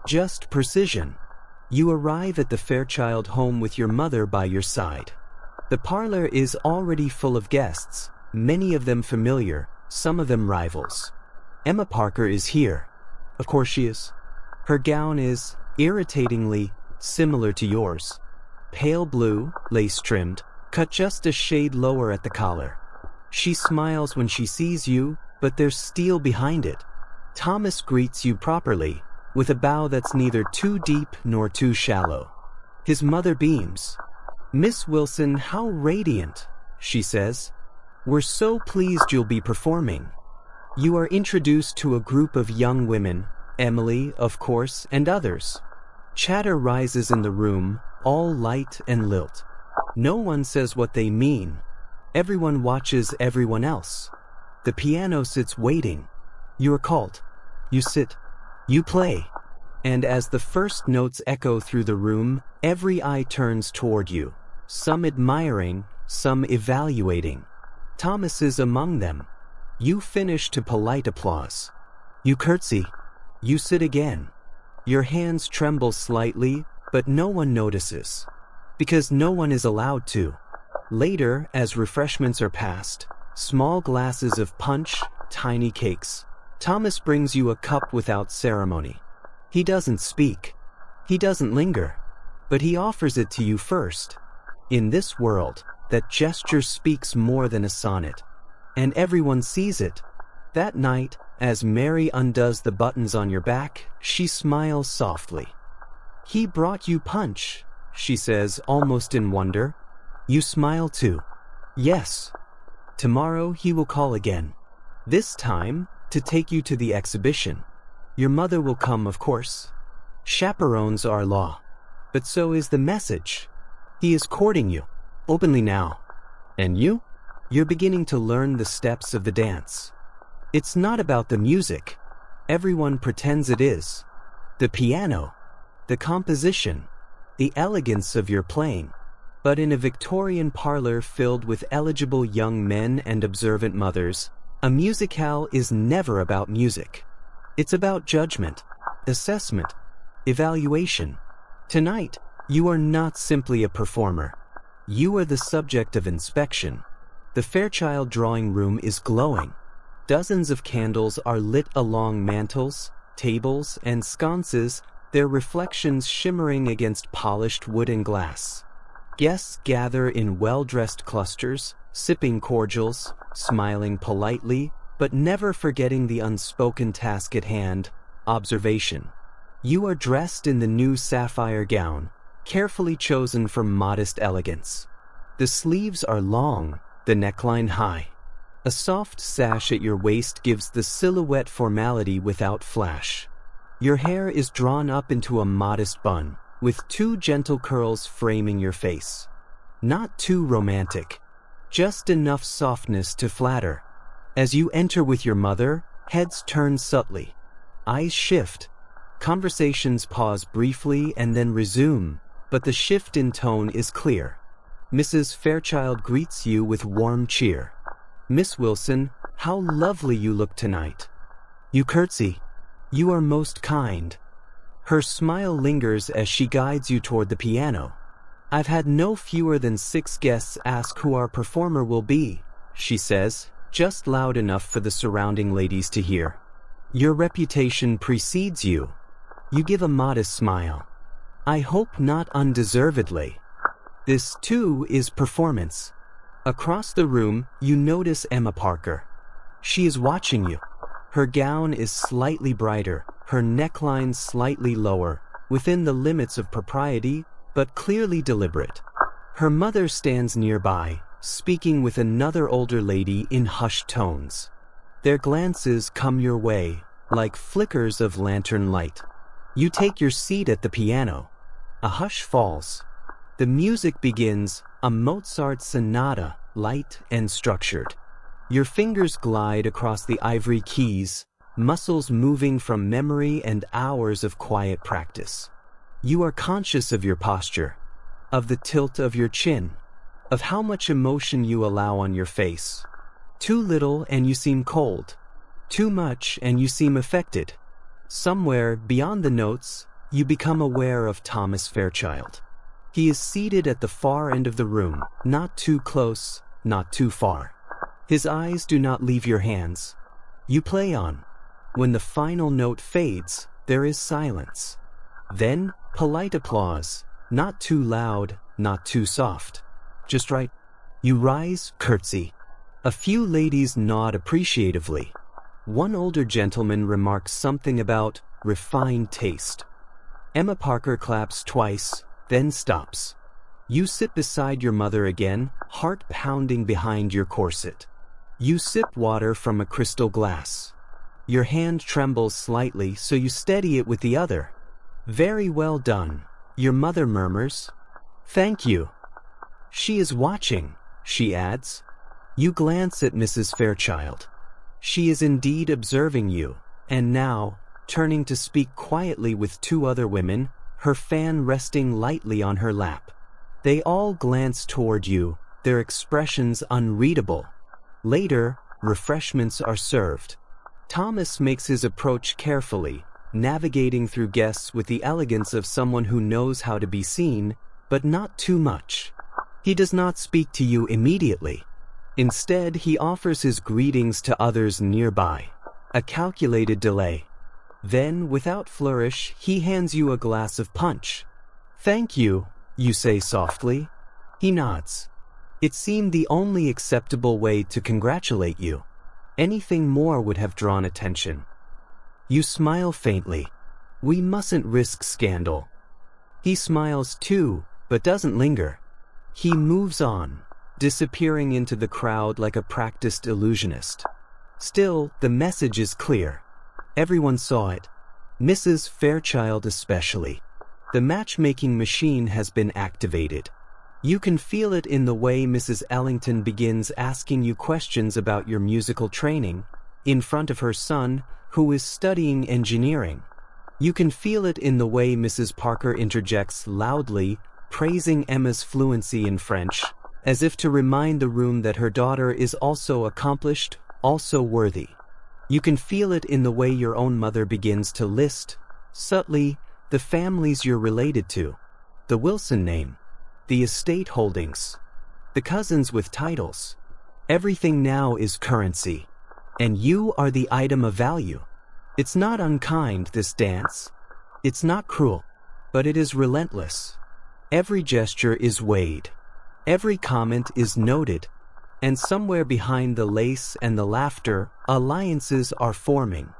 Just precision. You arrive at the Fairchild home with your mother by your side. The parlor is already full of guests, many of them familiar, some of them rivals. Emma Parker is here. Of course she is. Her gown is, irritatingly, similar to yours. Pale blue, lace-trimmed, cut just a shade lower at the collar. She smiles when she sees you, but there's steel behind it. Thomas greets you properly, with a bow that's neither too deep nor too shallow. His mother beams. "Miss Wilson, how radiant," she says. "We're so pleased you'll be performing." You are introduced to a group of young women, Emily, of course, and others. Chatter rises in the room, all light and lilt. No one says what they mean. Everyone watches everyone else. The piano sits waiting. You are called. You sit. You play. And as the first notes echo through the room, every eye turns toward you, some admiring, some evaluating. Thomas is among them. You finish to polite applause. You curtsy. You sit again. Your hands tremble slightly, but no one notices. Because no one is allowed to. Later, as refreshments are passed, small glasses of punch, tiny cakes. Thomas brings you a cup without ceremony. He doesn't speak. He doesn't linger. But he offers it to you first. In this world, that gesture speaks more than a sonnet. and everyone sees it. That night, as Mary undoes the buttons on your back, she smiles softly. "He brought you punch," she says, almost in wonder. You smile too. "Yes. Tomorrow he will call again. This time, to take you to the exhibition. Your mother will come, of course. Chaperones are law. But so is the message. He is courting you, openly now. And you? You're beginning to learn the steps of the dance. It's not about the music. Everyone pretends it is. The piano, the composition, the elegance of your playing. But in a Victorian parlor filled with eligible young men and observant mothers, a musicale is never about music. It's about judgment, assessment, evaluation. Tonight, you are not simply a performer. You are the subject of inspection. The Fairchild drawing room is glowing. Dozens of candles are lit along mantels, tables, and sconces, their reflections shimmering against polished wood and glass. Guests gather in well-dressed clusters, sipping cordials, smiling politely, but never forgetting the unspoken task at hand, observation. You are dressed in the new sapphire gown, carefully chosen for modest elegance. The sleeves are long, the neckline high. A soft sash at your waist gives the silhouette formality without flash. Your hair is drawn up into a modest bun, with 2 gentle curls framing your face. Not too romantic, just enough softness to flatter. As you enter with your mother, heads turn subtly. Eyes shift. Conversations pause briefly and then resume, but the shift in tone is clear. Mrs. Fairchild greets you with warm cheer. "Miss Wilson, how lovely you look tonight." You curtsy. "You are most kind." Her smile lingers as she guides you toward the piano. "I've had no fewer than 6 guests ask who our performer will be," she says, just loud enough for the surrounding ladies to hear. "Your reputation precedes you." You give a modest smile. "I hope not undeservedly." This, too, is performance. Across the room, you notice Emma Parker. She is watching you. Her gown is slightly brighter, her neckline slightly lower, within the limits of propriety, but clearly deliberate. Her mother stands nearby, speaking with another older lady in hushed tones. Their glances come your way, like flickers of lantern light. You take your seat at the piano. A hush falls. The music begins, a Mozart sonata, light and structured. Your fingers glide across the ivory keys, muscles moving from memory and hours of quiet practice. You are conscious of your posture, of the tilt of your chin, of how much emotion you allow on your face. Too little and you seem cold. Too much and you seem affected. Somewhere beyond the notes, you become aware of Thomas Fairchild. He is seated at the far end of the room, not too close, not too far. His eyes do not leave your hands. You play on. When the final note fades, there is silence. Then, polite applause, not too loud, not too soft. Just right. You rise, curtsy. A few ladies nod appreciatively. One older gentleman remarks something about refined taste. Emma Parker claps twice, then stops. You sit beside your mother again, heart pounding behind your corset. You sip water from a crystal glass. Your hand trembles slightly, so you steady it with the other. "Very well done," your mother murmurs. "Thank you." "She is watching," she adds. You glance at Mrs. Fairchild. She is indeed observing you, and now, turning to speak quietly with 2 other women, her fan resting lightly on her lap. They all glance toward you, their expressions unreadable. Later, refreshments are served. Thomas makes his approach carefully, navigating through guests with the elegance of someone who knows how to be seen, but not too much. He does not speak to you immediately. Instead, he offers his greetings to others nearby, a calculated delay. Then, without flourish, he hands you a glass of punch. "Thank you," you say softly. He nods. It seemed the only acceptable way to congratulate you. Anything more would have drawn attention. You smile faintly. We mustn't risk scandal. He smiles too, but doesn't linger. He moves on, disappearing into the crowd like a practiced illusionist. Still, the message is clear. Everyone saw it, Mrs. Fairchild especially. The matchmaking machine has been activated. You can feel it in the way Mrs. Ellington begins asking you questions about your musical training, in front of her son, who is studying engineering. You can feel it in the way Mrs. Parker interjects loudly, praising Emma's fluency in French, as if to remind the room that her daughter is also accomplished, also worthy. You can feel it in the way your own mother begins to list, subtly, the families you're related to, the Wilson name, the estate holdings, the cousins with titles. Everything now is currency, and you are the item of value. It's not unkind, this dance. It's not cruel, but it is relentless. Every gesture is weighed. Every comment is noted. And somewhere behind the lace and the laughter, alliances are forming.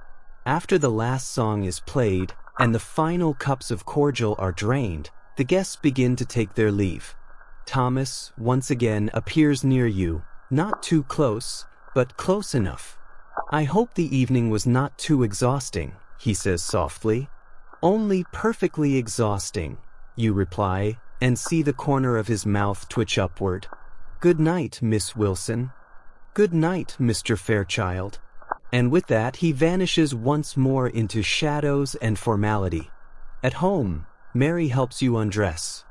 After the last song is played, and the final cups of cordial are drained, the guests begin to take their leave. Thomas, once again, appears near you, not too close, but close enough. I hope the evening was not too exhausting, he says softly. Only perfectly exhausting, you reply, and see the corner of his mouth twitch upward. Good night, Miss Wilson. Good night, Mr. Fairchild. And with that he vanishes once more into shadows and formality. At home, Mary helps you undress.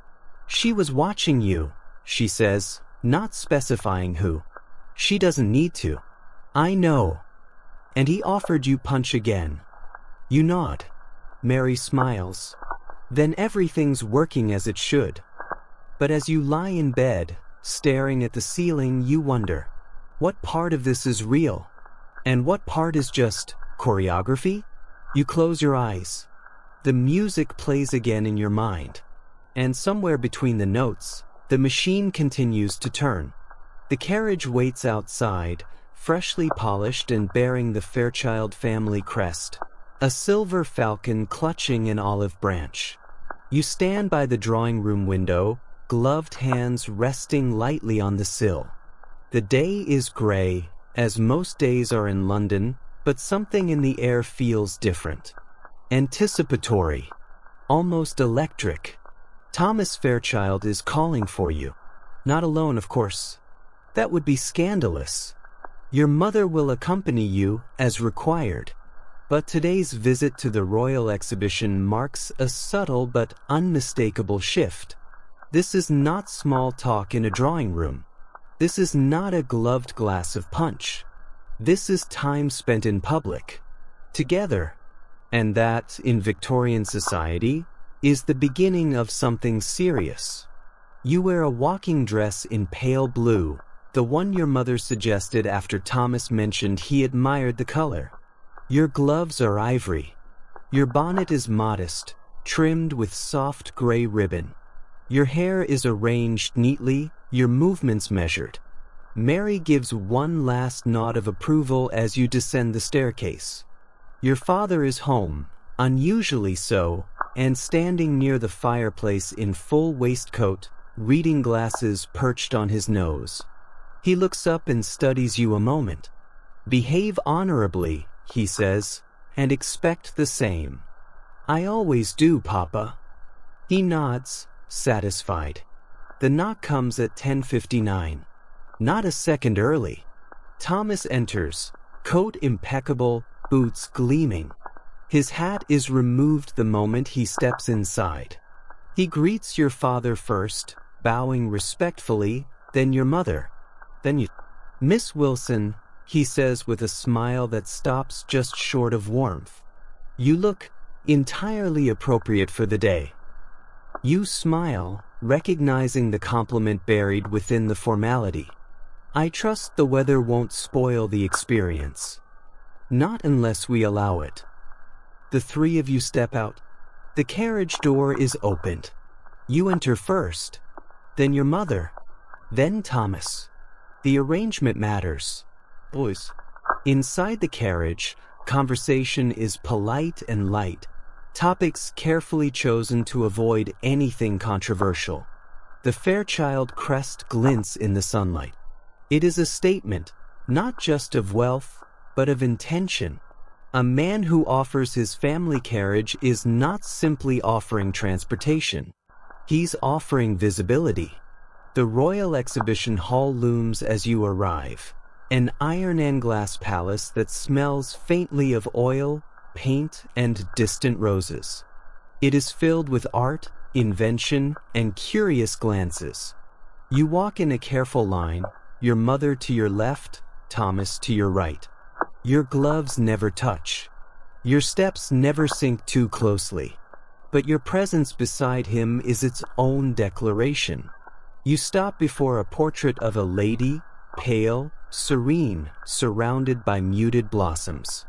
She was watching you, she says, not specifying who. She doesn't need to. I know. And he offered you punch again. You nod. Mary smiles. Then everything's working as it should. But as you lie in bed, staring at the ceiling, you wonder, what part of this is real? And what part is just choreography? You close your eyes. The music plays again in your mind. And somewhere between the notes, the machine continues to turn. The carriage waits outside, freshly polished and bearing the Fairchild family crest, a silver falcon clutching an olive branch. You stand by the drawing room window, gloved hands resting lightly on the sill. The day is gray, as most days are in London, but something in the air feels different. Anticipatory. Almost electric. Thomas Fairchild is calling for you. Not alone, of course. That would be scandalous. Your mother will accompany you, as required. But today's visit to the Royal Exhibition marks a subtle but unmistakable shift. This is not small talk in a drawing room. This is not a gloved glass of punch. This is time spent in public, together. And that, in Victorian society, is the beginning of something serious. You wear a walking dress in pale blue, the one your mother suggested after Thomas mentioned he admired the color. Your gloves are ivory. Your bonnet is modest, trimmed with soft gray ribbon. Your hair is arranged neatly, your movements measured. Mary gives one last nod of approval as you descend the staircase. Your father is home, unusually so, and standing near the fireplace in full waistcoat, reading glasses perched on his nose. He looks up and studies you a moment. Behave honorably, he says, and expect the same. I always do, Papa. He nods, satisfied. The knock comes at 10:59. Not a second early. Thomas enters, coat impeccable, boots gleaming. His hat is removed the moment he steps inside. He greets your father first, bowing respectfully, then your mother. Then you. Miss Wilson, he says with a smile that stops just short of warmth. You look entirely appropriate for the day. You smile, recognizing the compliment buried within the formality. I trust the weather won't spoil the experience. Not unless we allow it. The three of you step out. The carriage door is opened. You enter first, then your mother, Then Thomas. The arrangement matters. Boys. Inside the carriage, conversation is polite and light, topics carefully chosen to avoid anything controversial. The Fairchild crest glints in the sunlight. It is a statement, not just of wealth, but of intention. A man who offers his family carriage is not simply offering transportation. He's offering visibility. The Royal Exhibition Hall looms as you arrive, an iron and glass palace that smells faintly of oil, paint, and distant roses. It is filled with art, invention, and curious glances. You walk in a careful line, your mother to your left, Thomas to your right. Your gloves never touch. Your steps never sink too closely. But your presence beside him is its own declaration. You stop before a portrait of a lady, pale, serene, surrounded by muted blossoms.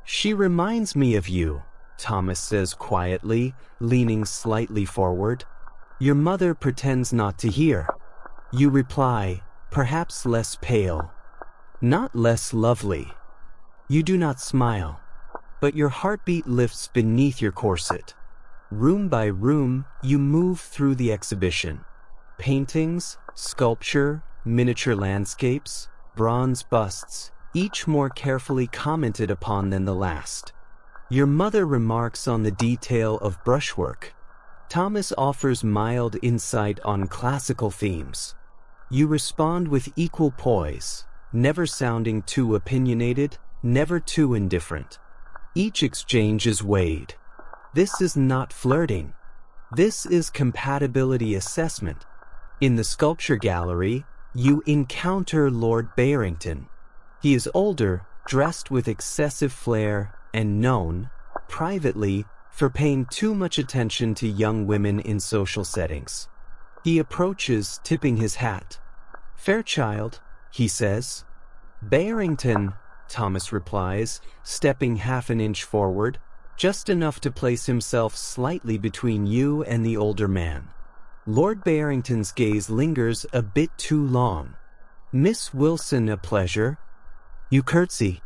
She reminds me of you, Thomas says quietly, leaning slightly forward. Your mother pretends not to hear. You reply, perhaps less pale, not less lovely. You do not smile, but your heartbeat lifts beneath your corset. Room by room, you move through the exhibition. Paintings, sculpture, miniature landscapes, bronze busts, each more carefully commented upon than the last. Your mother remarks on the detail of brushwork. Thomas offers mild insight on classical themes. You respond with equal poise, never sounding too opinionated, never too indifferent. Each exchange is weighed. This is not flirting. This is compatibility assessment. In the sculpture gallery, you encounter Lord Barrington. He is older, dressed with excessive flair, and known, privately, for paying too much attention to young women in social settings. He approaches, tipping his hat. "Fairchild," he says. "Barrington," Thomas replies, stepping half an inch forward, just enough to place himself slightly between you and the older man. Lord Barrington's gaze lingers a bit too long. "Miss Wilson, a pleasure." You curtsy.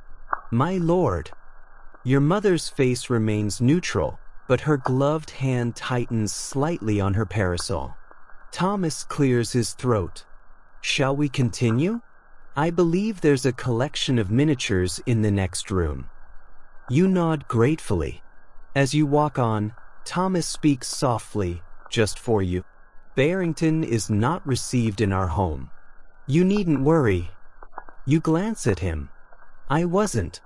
"My lord." Your mother's face remains neutral, but her gloved hand tightens slightly on her parasol. Thomas clears his throat. "Shall we continue? I believe there's a collection of miniatures in the next room." You nod gratefully. As you walk on, Thomas speaks softly, "Just for you. Barrington is not received in our home. You needn't worry." You glance at him. "I wasn't."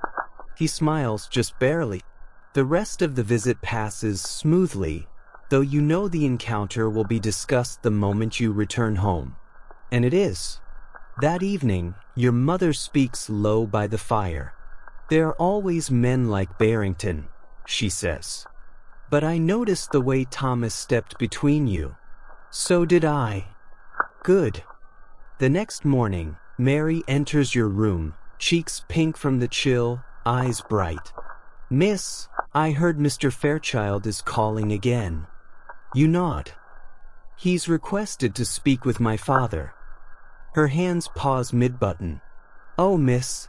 He smiles just barely. The rest of the visit passes smoothly, though you know the encounter will be discussed the moment you return home. And it is. That evening, your mother speaks low by the fire. "There are always men like Barrington," she says. "But I noticed the way Thomas stepped between you." "So did I." "Good." The next morning, Mary enters your room, cheeks pink from the chill, eyes bright. "Miss, I heard Mr. Fairchild is calling again." You nod. "He's requested to speak with my father." Her hands pause mid-button. "Oh, miss."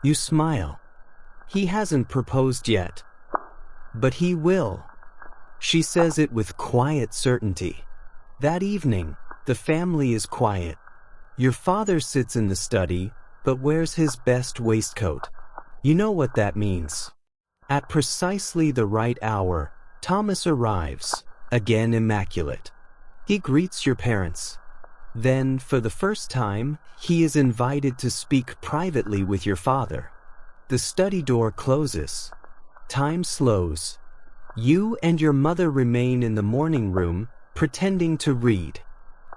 You smile. "He hasn't proposed yet." "But he will." She says it with quiet certainty. That evening, the family is quiet. Your father sits in the study, but wears his best waistcoat. You know what that means. At precisely the right hour, Thomas arrives, again immaculate. He greets your parents. Then, for the first time, he is invited to speak privately with your father. The study door closes. Time slows. You and your mother remain in the morning room, pretending to read.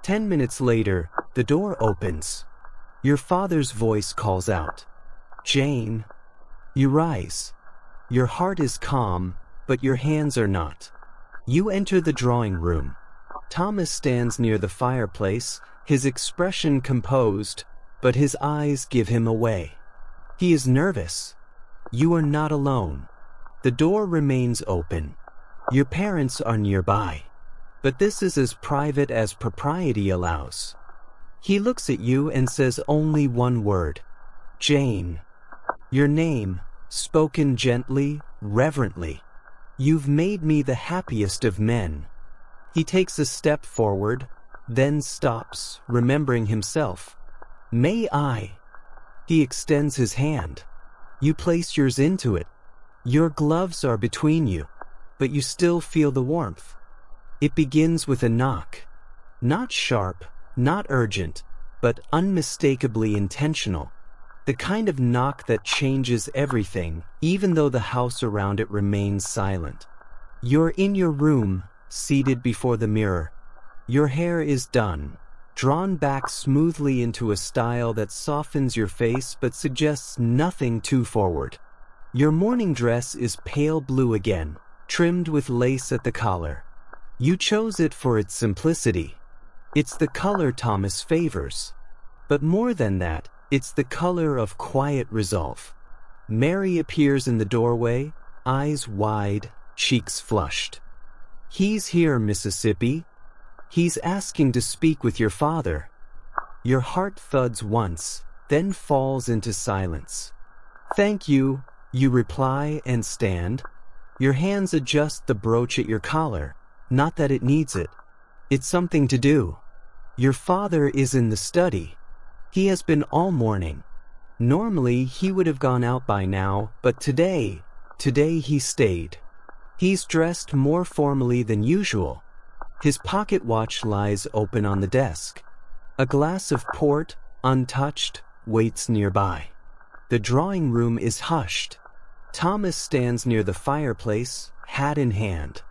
10 minutes later, the door opens. Your father's voice calls out, "Jane." You rise. Your heart is calm, but your hands are not. You enter the drawing room. Thomas stands near the fireplace, his expression composed, but his eyes give him away. He is nervous. You are not alone. The door remains open. Your parents are nearby. But this is as private as propriety allows. He looks at you and says only one word. Jane. Your name, spoken gently, reverently. You've made me the happiest of men. He takes a step forward, then stops, remembering himself. May I? He extends his hand. You place yours into it. Your gloves are between you, but you still feel the warmth. It begins with a knock. Not sharp, not urgent, but unmistakably intentional. The kind of knock that changes everything, even though the house around it remains silent. You're in your room, seated before the mirror. Your hair is done, drawn back smoothly into a style that softens your face but suggests nothing too forward. Your morning dress is pale blue again, trimmed with lace at the collar. You chose it for its simplicity. It's the color Thomas favors. But more than that, it's the color of quiet resolve. Mary appears in the doorway, eyes wide, cheeks flushed. He's here, Mississippi. He's asking to speak with your father. Your heart thuds once, then falls into silence. Thank you, you reply and stand. Your hands adjust the brooch at your collar, not that it needs it. It's something to do. Your father is in the study. He has been all morning. Normally, he would have gone out by now, but today he stayed. He's dressed more formally than usual. His pocket watch lies open on the desk. A glass of port, untouched, waits nearby. The drawing room is hushed. Thomas stands near the fireplace, hat in hand.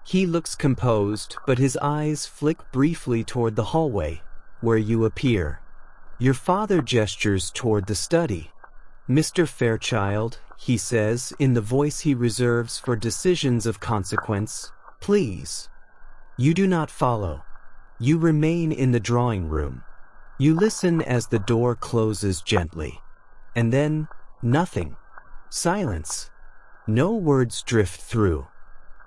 He looks composed, but his eyes flick briefly toward the hallway, where you appear. Your father gestures toward the study. Mr. Fairchild, he says in the voice he reserves for decisions of consequence, please. You do not follow. You remain in the drawing room. You listen as the door closes gently. And then, nothing. Silence. No words drift through.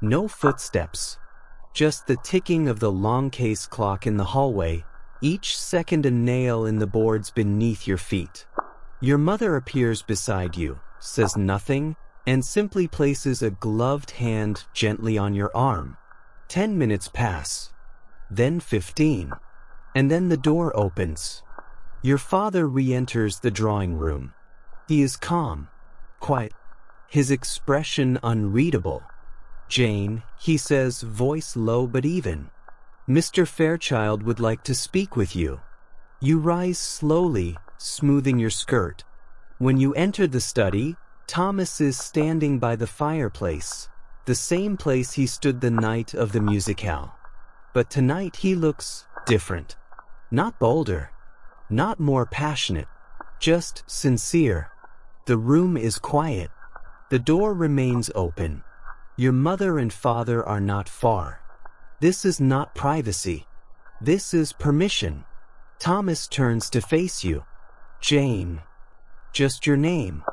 No footsteps. Just the ticking of the long case clock in the hallway, each second a nail in the boards beneath your feet. Your mother appears beside you, says nothing, and simply places a gloved hand gently on your arm. 10 minutes pass. Then 15. And then the door opens. Your father re-enters the drawing room. He is calm, quiet, his expression unreadable. Jane, he says, voice low but even. Mr. Fairchild would like to speak with you. You rise slowly, smoothing your skirt. When you enter the study, Thomas is standing by the fireplace, the same place he stood the night of the musicale. But tonight he looks different. Not bolder, not more passionate, just sincere. The room is quiet. The door remains open. Your mother and father are not far. This is not privacy. This is permission. Thomas turns to face you. Jane. Just your name.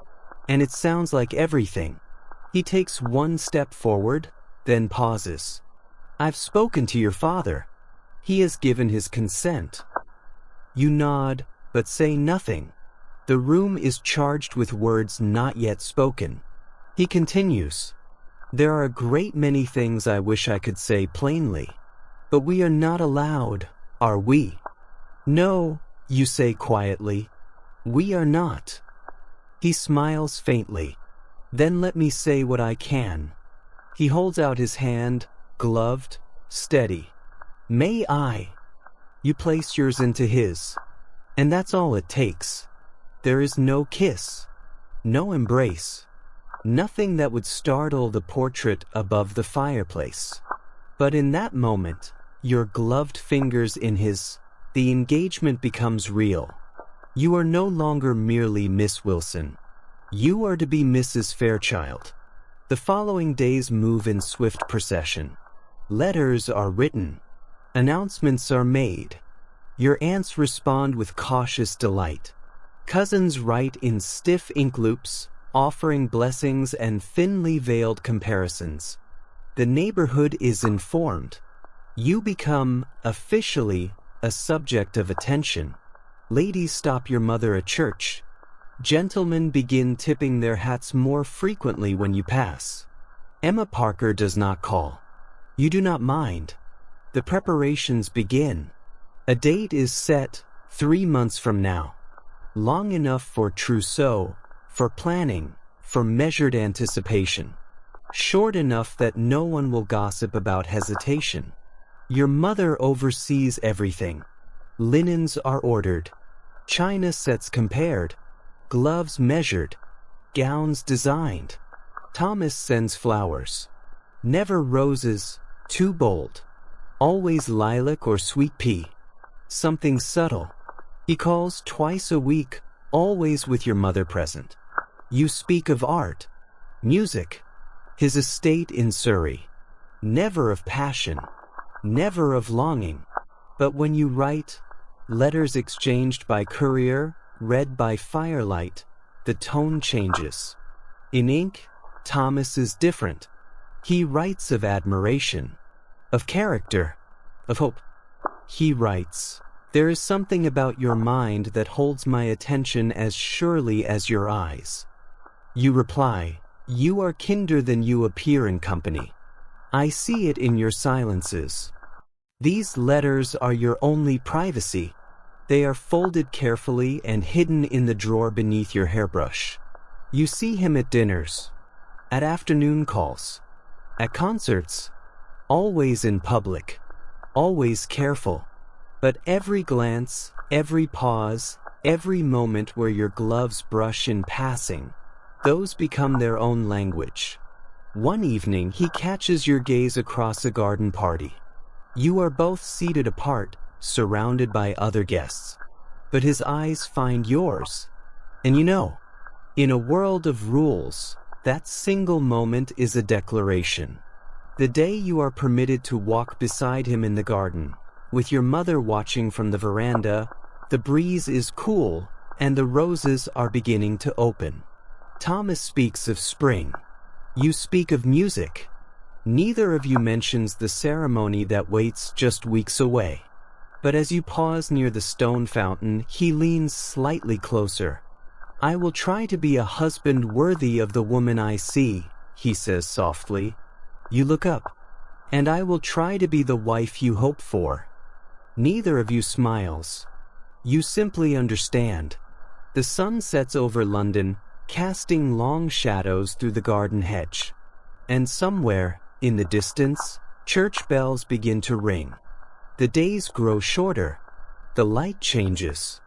And it sounds like everything. He takes one step forward, then pauses. I've spoken to your father. He has given his consent. You nod, but say nothing. The room is charged with words not yet spoken. He continues. There are a great many things I wish I could say plainly, but we are not allowed, are we? No, you say quietly. We are not. He smiles faintly. Then let me say what I can. He holds out his hand, gloved, steady. May I? You place yours into his. And that's all it takes. There is no kiss, no embrace. Nothing that would startle the portrait above the fireplace. But in that moment, your gloved fingers in his, the engagement becomes real. You are no longer merely Miss Wilson. You are to be Mrs. Fairchild. The following days move in swift procession. Letters are written. Announcements are made. Your aunts respond with cautious delight. Cousins write in stiff ink loops, offering blessings and thinly veiled comparisons. The neighborhood is informed. You become, officially, a subject of attention. Ladies stop your mother at church. Gentlemen begin tipping their hats more frequently when you pass. Emma Parker does not call. You do not mind. The preparations begin. A date is set 3 months from now. Long enough for trousseau, for planning, for measured anticipation. Short enough that no one will gossip about hesitation. Your mother oversees everything. Linens are ordered. China sets compared. Gloves measured. Gowns designed. Thomas sends flowers. Never roses, too bold. Always lilac or sweet pea. Something subtle. He calls twice a week, always with your mother present. You speak of art, music, his estate in Surrey. Never of passion, never of longing. But when you write, letters exchanged by courier, read by firelight, the tone changes. In ink, Thomas is different. He writes of admiration, of character, of hope. He writes, "There is something about your mind that holds my attention as surely as your eyes." You reply, "You are kinder than you appear in company. I see it in your silences." These letters are your only privacy. They are folded carefully and hidden in the drawer beneath your hairbrush. You see him at dinners, at afternoon calls, at concerts, always in public, always careful. But every glance, every pause, every moment where your gloves brush in passing, those become their own language. One evening he catches your gaze across a garden party. You are both seated apart, surrounded by other guests. But his eyes find yours. And you know, in a world of rules, that single moment is a declaration. The day you are permitted to walk beside him in the garden, with your mother watching from the veranda, the breeze is cool, and the roses are beginning to open. Thomas speaks of spring. You speak of music. Neither of you mentions the ceremony that waits just weeks away. But as you pause near the stone fountain, he leans slightly closer. "I will try to be a husband worthy of the woman I see," he says softly. You look up. "And I will try to be the wife you hope for." Neither of you smiles. You simply understand. The sun sets over London, casting long shadows through the garden hedge. And somewhere, in the distance, church bells begin to ring. The days grow shorter. The light changes.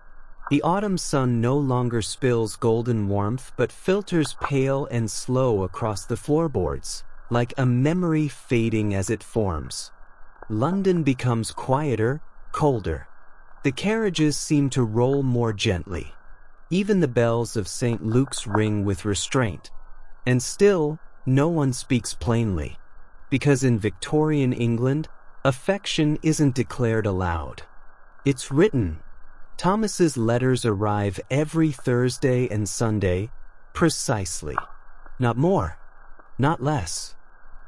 The autumn sun no longer spills golden warmth but filters pale and slow across the floorboards, like a memory fading as it forms. London becomes quieter, colder. The carriages seem to roll more gently. Even the bells of St. Luke's ring with restraint. And still, no one speaks plainly. Because in Victorian England, affection isn't declared aloud. It's written. Thomas's letters arrive every Thursday and Sunday, precisely. Not more, not less.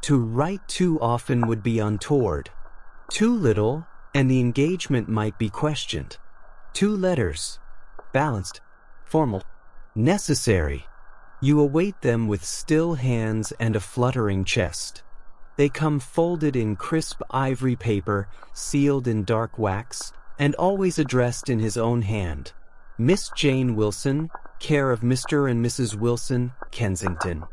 To write too often would be untoward. Too little, and the engagement might be questioned. 2 letters, balanced, formal, necessary. You await them with still hands and a fluttering chest. They come folded in crisp ivory paper, sealed in dark wax, and always addressed in his own hand. Miss Jane Wilson, care of Mr. and Mrs. Wilson, Kensington.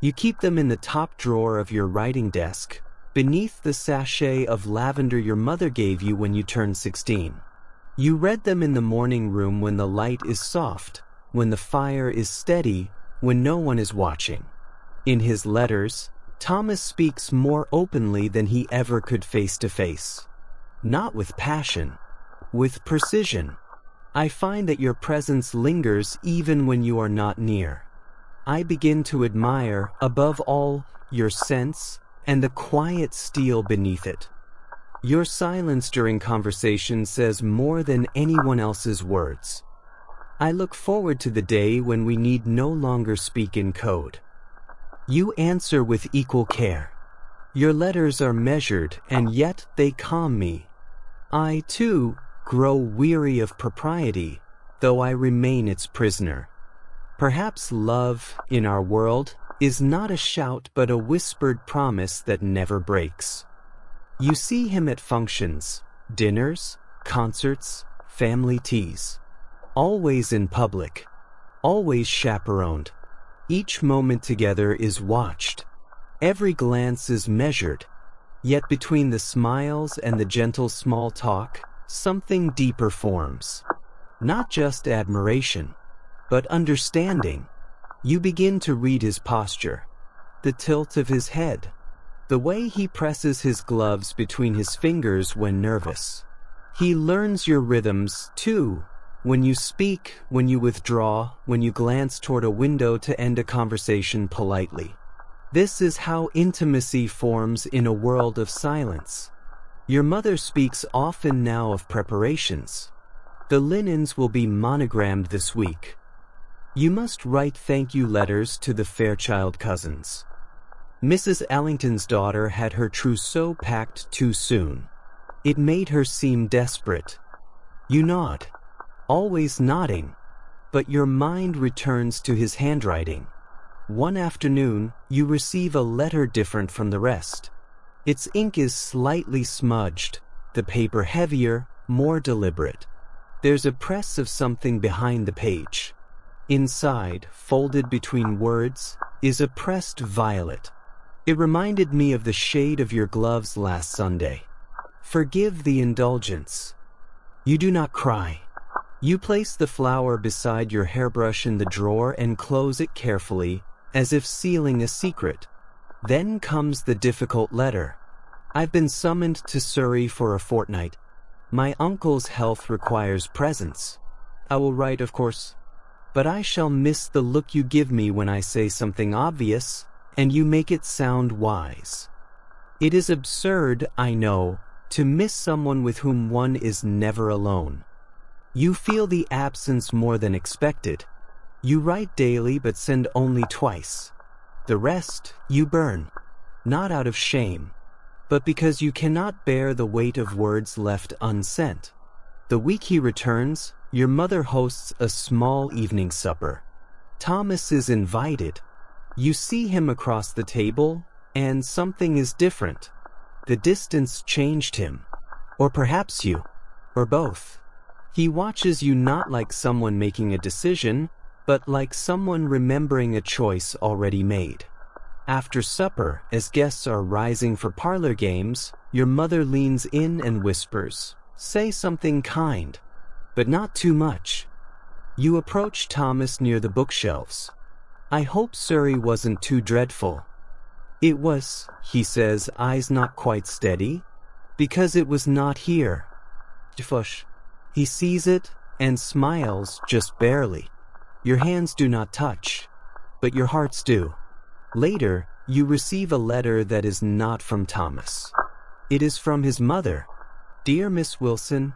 You keep them in the top drawer of your writing desk, beneath the sachet of lavender your mother gave you when you turned 16. You read them in the morning room when the light is soft, when the fire is steady, when no one is watching. In his letters, Thomas speaks more openly than he ever could face to face. Not with passion, with precision. I find that your presence lingers even when you are not near. I begin to admire, above all, your sense and the quiet steel beneath it. Your silence during conversation says more than anyone else's words. I look forward to the day when we need no longer speak in code. You answer with equal care. Your letters are measured, and yet they calm me. I, too, grow weary of propriety, though I remain its prisoner. Perhaps love, in our world, is not a shout but a whispered promise that never breaks. You see him at functions, dinners, concerts, family teas. Always in public. Always chaperoned. Each moment together is watched. Every glance is measured. Yet between the smiles and the gentle small talk, something deeper forms. Not just admiration, but understanding. You begin to read his posture, the tilt of his head, the way he presses his gloves between his fingers when nervous. He learns your rhythms, too, when you speak, when you withdraw, when you glance toward a window to end a conversation politely. This is how intimacy forms in a world of silence. Your mother speaks often now of preparations. The linens will be monogrammed this week. You must write thank you letters to the Fairchild cousins. Mrs. Ellington's daughter had her trousseau packed too soon. It made her seem desperate. You nod, always nodding, but your mind returns to his handwriting. One afternoon, you receive a letter different from the rest. Its ink is slightly smudged, the paper heavier, more deliberate. There's a press of something behind the page. Inside, folded between words, is a pressed violet. It reminded me of the shade of your gloves last Sunday. Forgive the indulgence. You do not cry. You place the flower beside your hairbrush in the drawer and close it carefully, as if sealing a secret. Then comes the difficult letter. I've been summoned to Surrey for a fortnight. My uncle's health requires presence. I will write, of course, but I shall miss the look you give me when I say something obvious, and you make it sound wise. It is absurd, I know, to miss someone with whom one is never alone. You feel the absence more than expected. You write daily but send only twice. The rest you burn, not out of shame, but because you cannot bear the weight of words left unsent. The week he returns, your mother hosts a small evening supper. Thomas is invited. You see him across the table, and something is different. The distance changed him. Or perhaps you. Or both. He watches you not like someone making a decision, but like someone remembering a choice already made. After supper, as guests are rising for parlor games, your mother leans in and whispers, "Say something kind, but not too much." You approach Thomas near the bookshelves. "I hope Surrey wasn't too dreadful." "It was," he says, eyes not quite steady, "because it was not here." Fush. He sees it and smiles just barely. Your hands do not touch, but your hearts do. Later, you receive a letter that is not from Thomas. It is from his mother. "Dear Miss Wilson,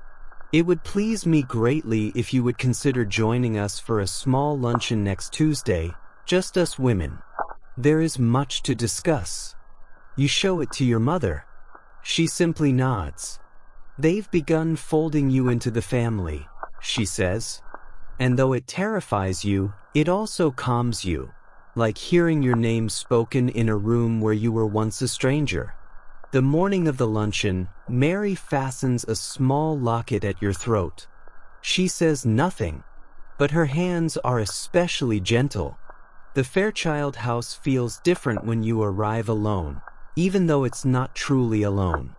it would please me greatly if you would consider joining us for a small luncheon next Tuesday, just us women. There is much to discuss." You show it to your mother. She simply nods. "They've begun folding you into the family," she says. And though it terrifies you, it also calms you, like hearing your name spoken in a room where you were once a stranger. The morning of the luncheon, Mary fastens a small locket at your throat. She says nothing, but her hands are especially gentle. The Fairchild house feels different when you arrive alone, even though it's not truly alone.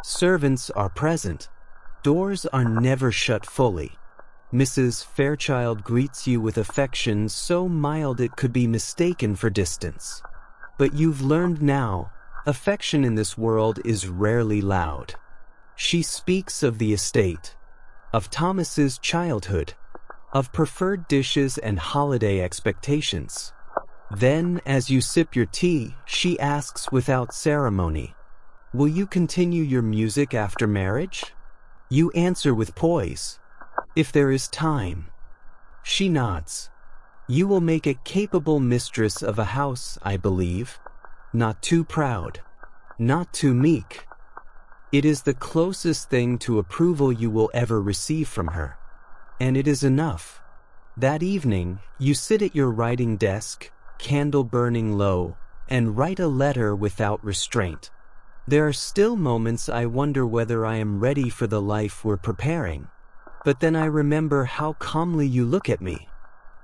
Servants are present. Doors are never shut fully. Mrs. Fairchild greets you with affection so mild it could be mistaken for distance. But you've learned now, affection in this world is rarely loud. She speaks of the estate, of Thomas's childhood, of preferred dishes and holiday expectations. Then, as you sip your tea, she asks without ceremony, "Will you continue your music after marriage?" You answer with poise, "If there is time." She nods. "You will make a capable mistress of a house, I believe. Not too proud, not too meek." It is the closest thing to approval you will ever receive from her. And it is enough. That evening, you sit at your writing desk, candle burning low, and write a letter without restraint. There are still moments I wonder whether I am ready for the life we're preparing. But then I remember how calmly you look at me.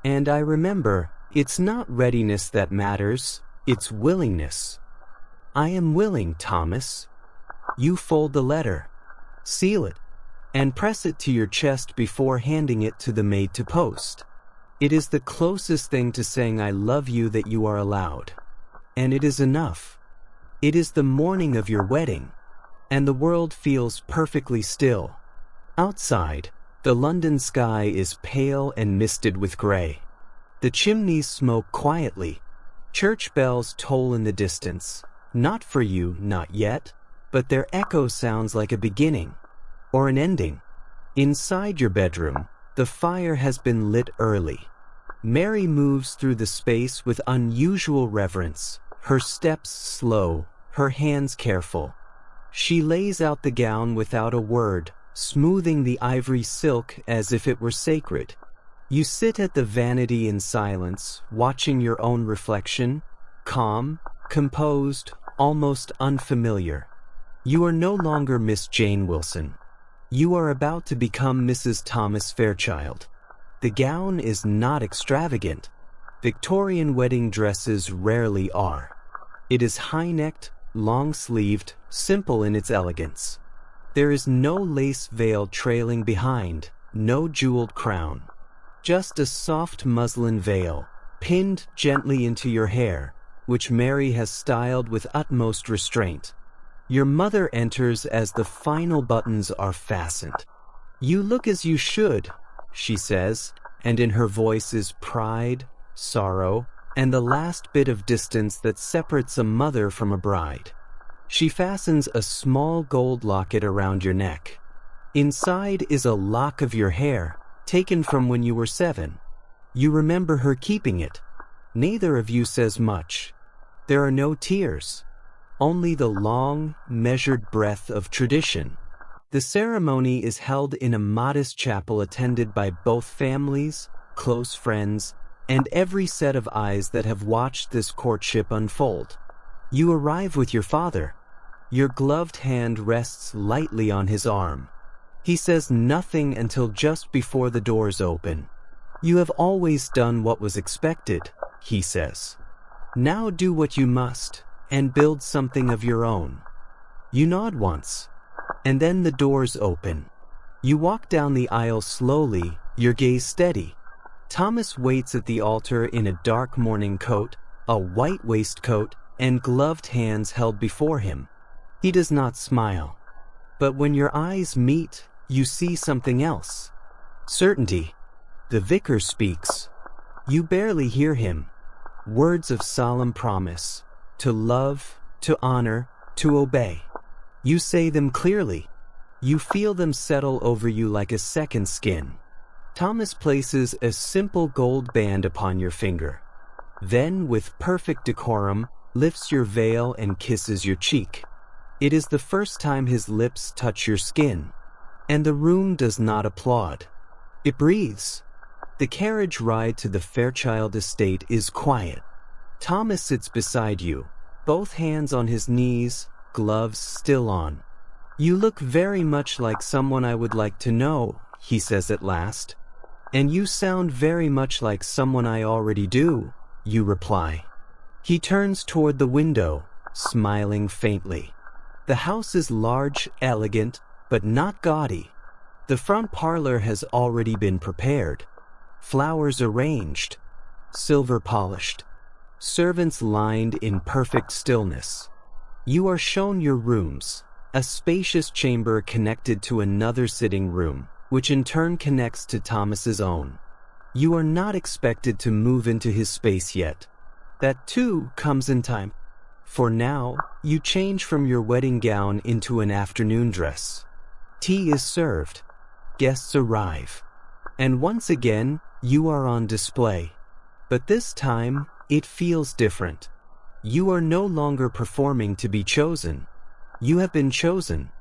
And I remember, it's not readiness that matters, it's willingness. I am willing, Thomas. You fold the letter, seal it, and press it to your chest before handing it to the maid to post. It is the closest thing to saying I love you that you are allowed. And it is enough. It is the morning of your wedding, and the world feels perfectly still. Outside, the London sky is pale and misted with gray. The chimneys smoke quietly. Church bells toll in the distance. Not for you, not yet, but their echo sounds like a beginning, or an ending. Inside your bedroom, the fire has been lit early. Mary moves through the space with unusual reverence, her steps slow, her hands careful. She lays out the gown without a word, smoothing the ivory silk as if it were sacred. You sit at the vanity in silence, watching your own reflection, calm, composed, almost unfamiliar. You are no longer Miss Jane Wilson. You are about to become Mrs. Thomas Fairchild. The gown is not extravagant. Victorian wedding dresses rarely are. It is high-necked, long-sleeved, simple in its elegance. There is no lace veil trailing behind, no jeweled crown. Just a soft muslin veil, pinned gently into your hair, which Mary has styled with utmost restraint. Your mother enters as the final buttons are fastened. "You look as you should," she says, and in her voice is pride, sorrow, and the last bit of distance that separates a mother from a bride. She fastens a small gold locket around your neck. Inside is a lock of your hair, taken from when you were 7. You remember her keeping it. Neither of you says much. There are no tears. Only the long, measured breath of tradition. The ceremony is held in a modest chapel attended by both families, close friends, and every set of eyes that have watched this courtship unfold. You arrive with your father. Your gloved hand rests lightly on his arm. He says nothing until just before the doors open. "You have always done what was expected," he says. "Now do what you must, and build something of your own." You nod once, and then the doors open. You walk down the aisle slowly, your gaze steady. Thomas waits at the altar in a dark morning coat, a white waistcoat, and gloved hands held before him. He does not smile. But when your eyes meet, you see something else. Certainty. The vicar speaks. You barely hear him. Words of solemn promise. To love, to honor, to obey. You say them clearly. You feel them settle over you like a second skin. Thomas places a simple gold band upon your finger. Then, with perfect decorum, lifts your veil and kisses your cheek. It is the first time his lips touch your skin. And the room does not applaud. It breathes. The carriage ride to the Fairchild estate is quiet. Thomas sits beside you, both hands on his knees, gloves still on. "You look very much like someone I would like to know," he says at last. "And you sound very much like someone I already do," you reply. He turns toward the window, smiling faintly. The house is large, elegant, but not gaudy. The front parlor has already been prepared. Flowers arranged, silver polished. Servants lined in perfect stillness. You are shown your rooms, a spacious chamber connected to another sitting room, which in turn connects to Thomas's own. You are not expected to move into his space yet. That too comes in time. For now, you change from your wedding gown into an afternoon dress. Tea is served. Guests arrive. And once again, you are on display. But this time, it feels different. You are no longer performing to be chosen. You have been chosen.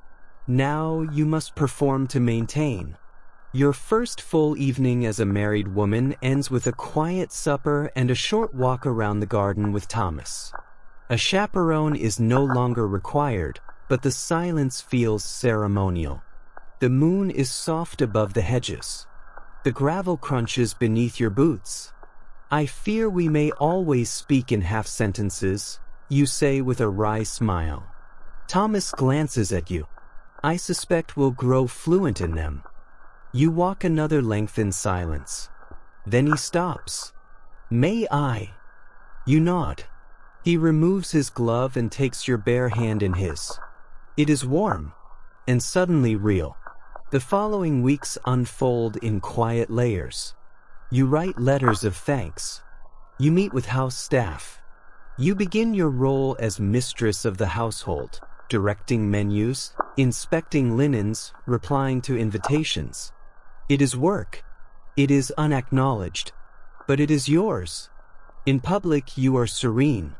Now you must perform to maintain. Your first full evening as a married woman ends with a quiet supper and a short walk around the garden with Thomas. A chaperone is no longer required, but the silence feels ceremonial. The moon is soft above the hedges. The gravel crunches beneath your boots. I fear we may always speak in half sentences, you say with a wry smile. Thomas glances at you. I suspect we'll grow fluent in them. You walk another length in silence. Then he stops. May I? You nod. He removes his glove and takes your bare hand in his. It is warm, and suddenly real. The following weeks unfold in quiet layers. You write letters of thanks. You meet with house staff. You begin your role as mistress of the household, directing menus, inspecting linens, replying to invitations. It is work. It is unacknowledged. But it is yours. In public you are serene.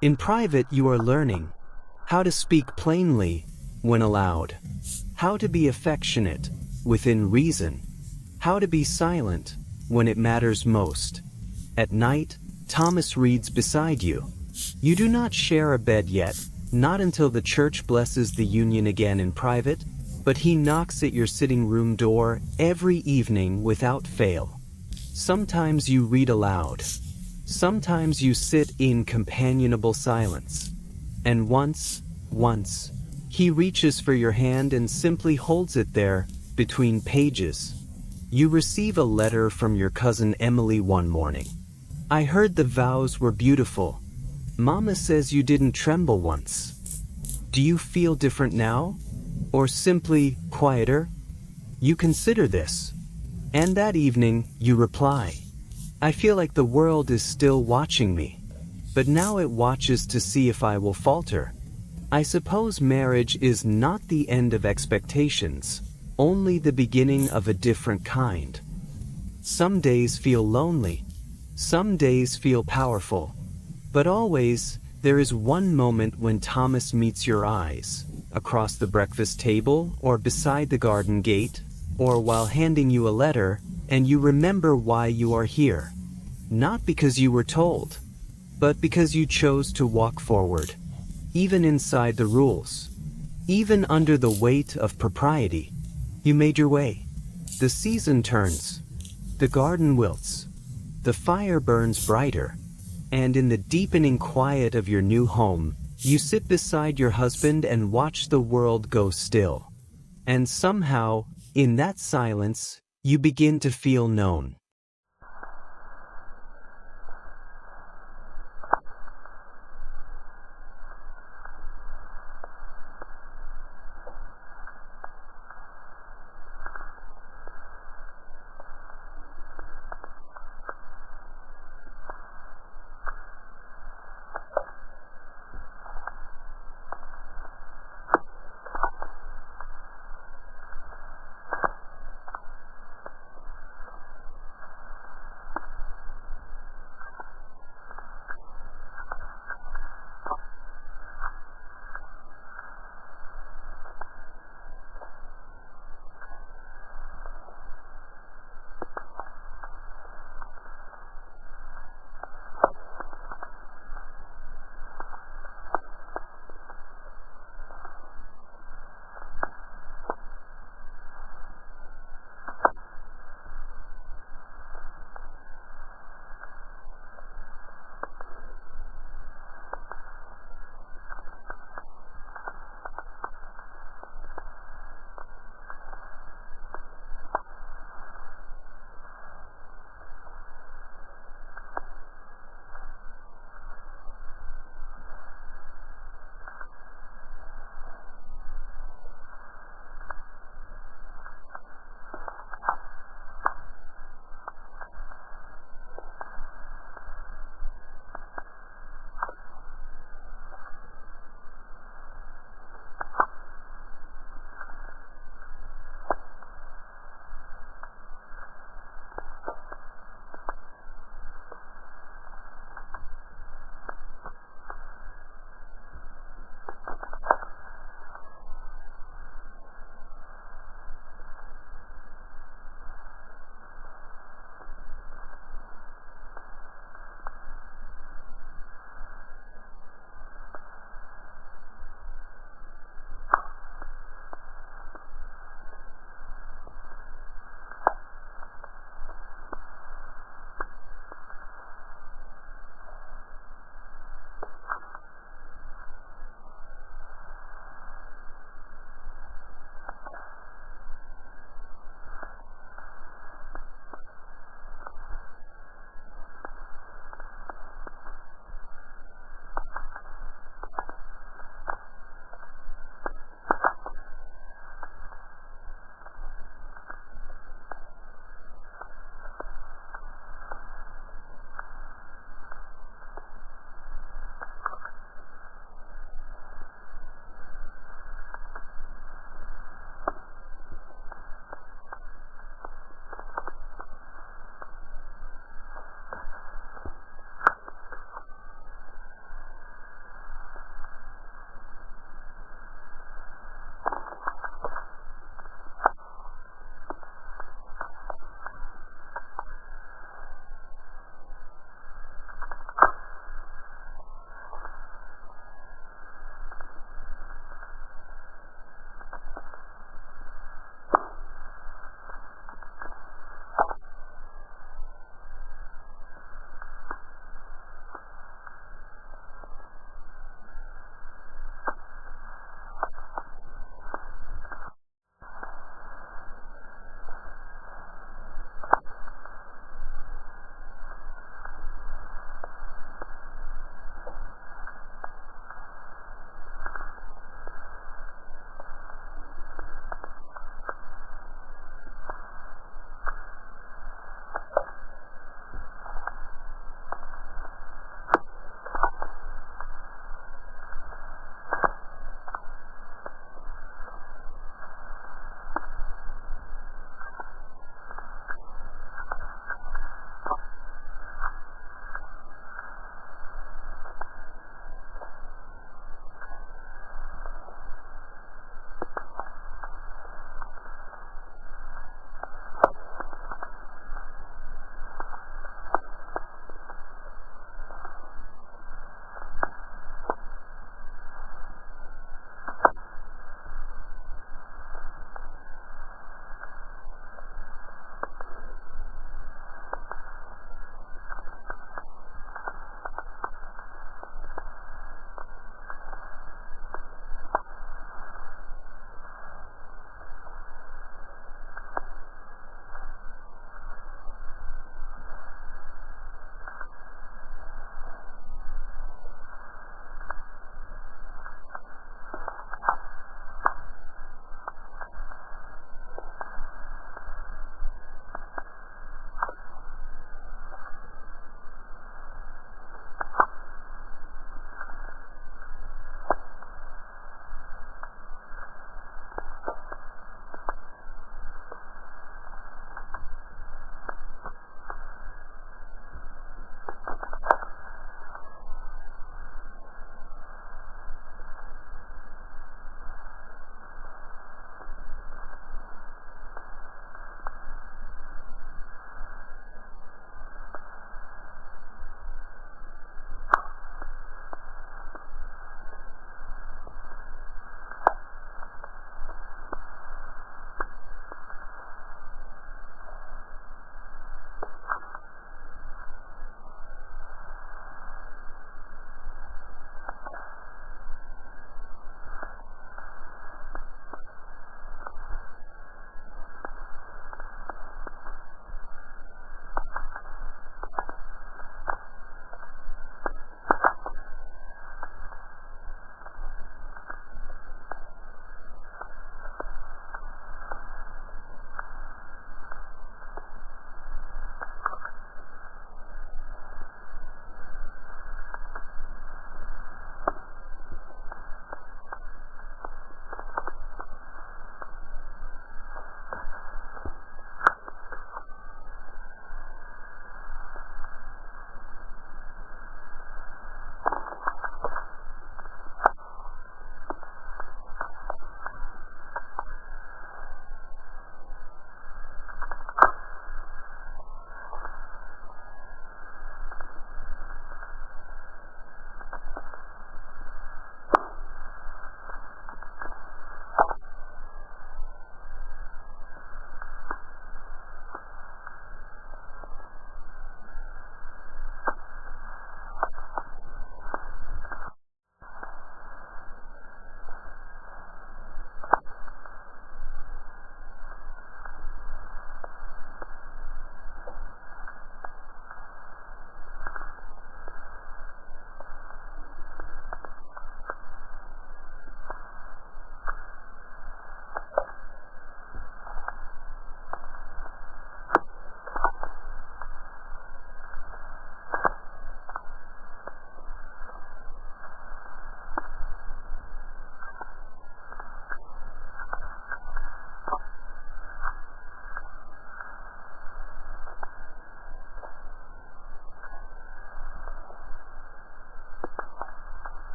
In private you are learning how to speak plainly when allowed, how to be affectionate within reason, how to be silent when it matters most. At night, Thomas reads beside you. You do not share a bed yet, not until the church blesses the union again in private, but he knocks at your sitting room door every evening without fail. Sometimes you read aloud. Sometimes you sit in companionable silence. And once, he reaches for your hand and simply holds it there, between pages. You receive a letter from your cousin Emily one morning. I heard the vows were beautiful. Mama says you didn't tremble once. Do you feel different now? Or simply quieter? You consider this. And that evening, you reply, I feel like the world is still watching me, but now it watches to see if I will falter. I suppose marriage is not the end of expectations, only the beginning of a different kind. Some days feel lonely, some days feel powerful, but always there is one moment when Thomas meets your eyes, across the breakfast table or beside the garden gate, or while handing you a letter, and you remember why you are here. Not because you were told, but because you chose to walk forward, even inside the rules, even under the weight of propriety. You made your way. The season turns. The garden wilts. The fire burns brighter. And in the deepening quiet of your new home, you sit beside your husband and watch the world go still. And somehow, in that silence, you begin to feel known.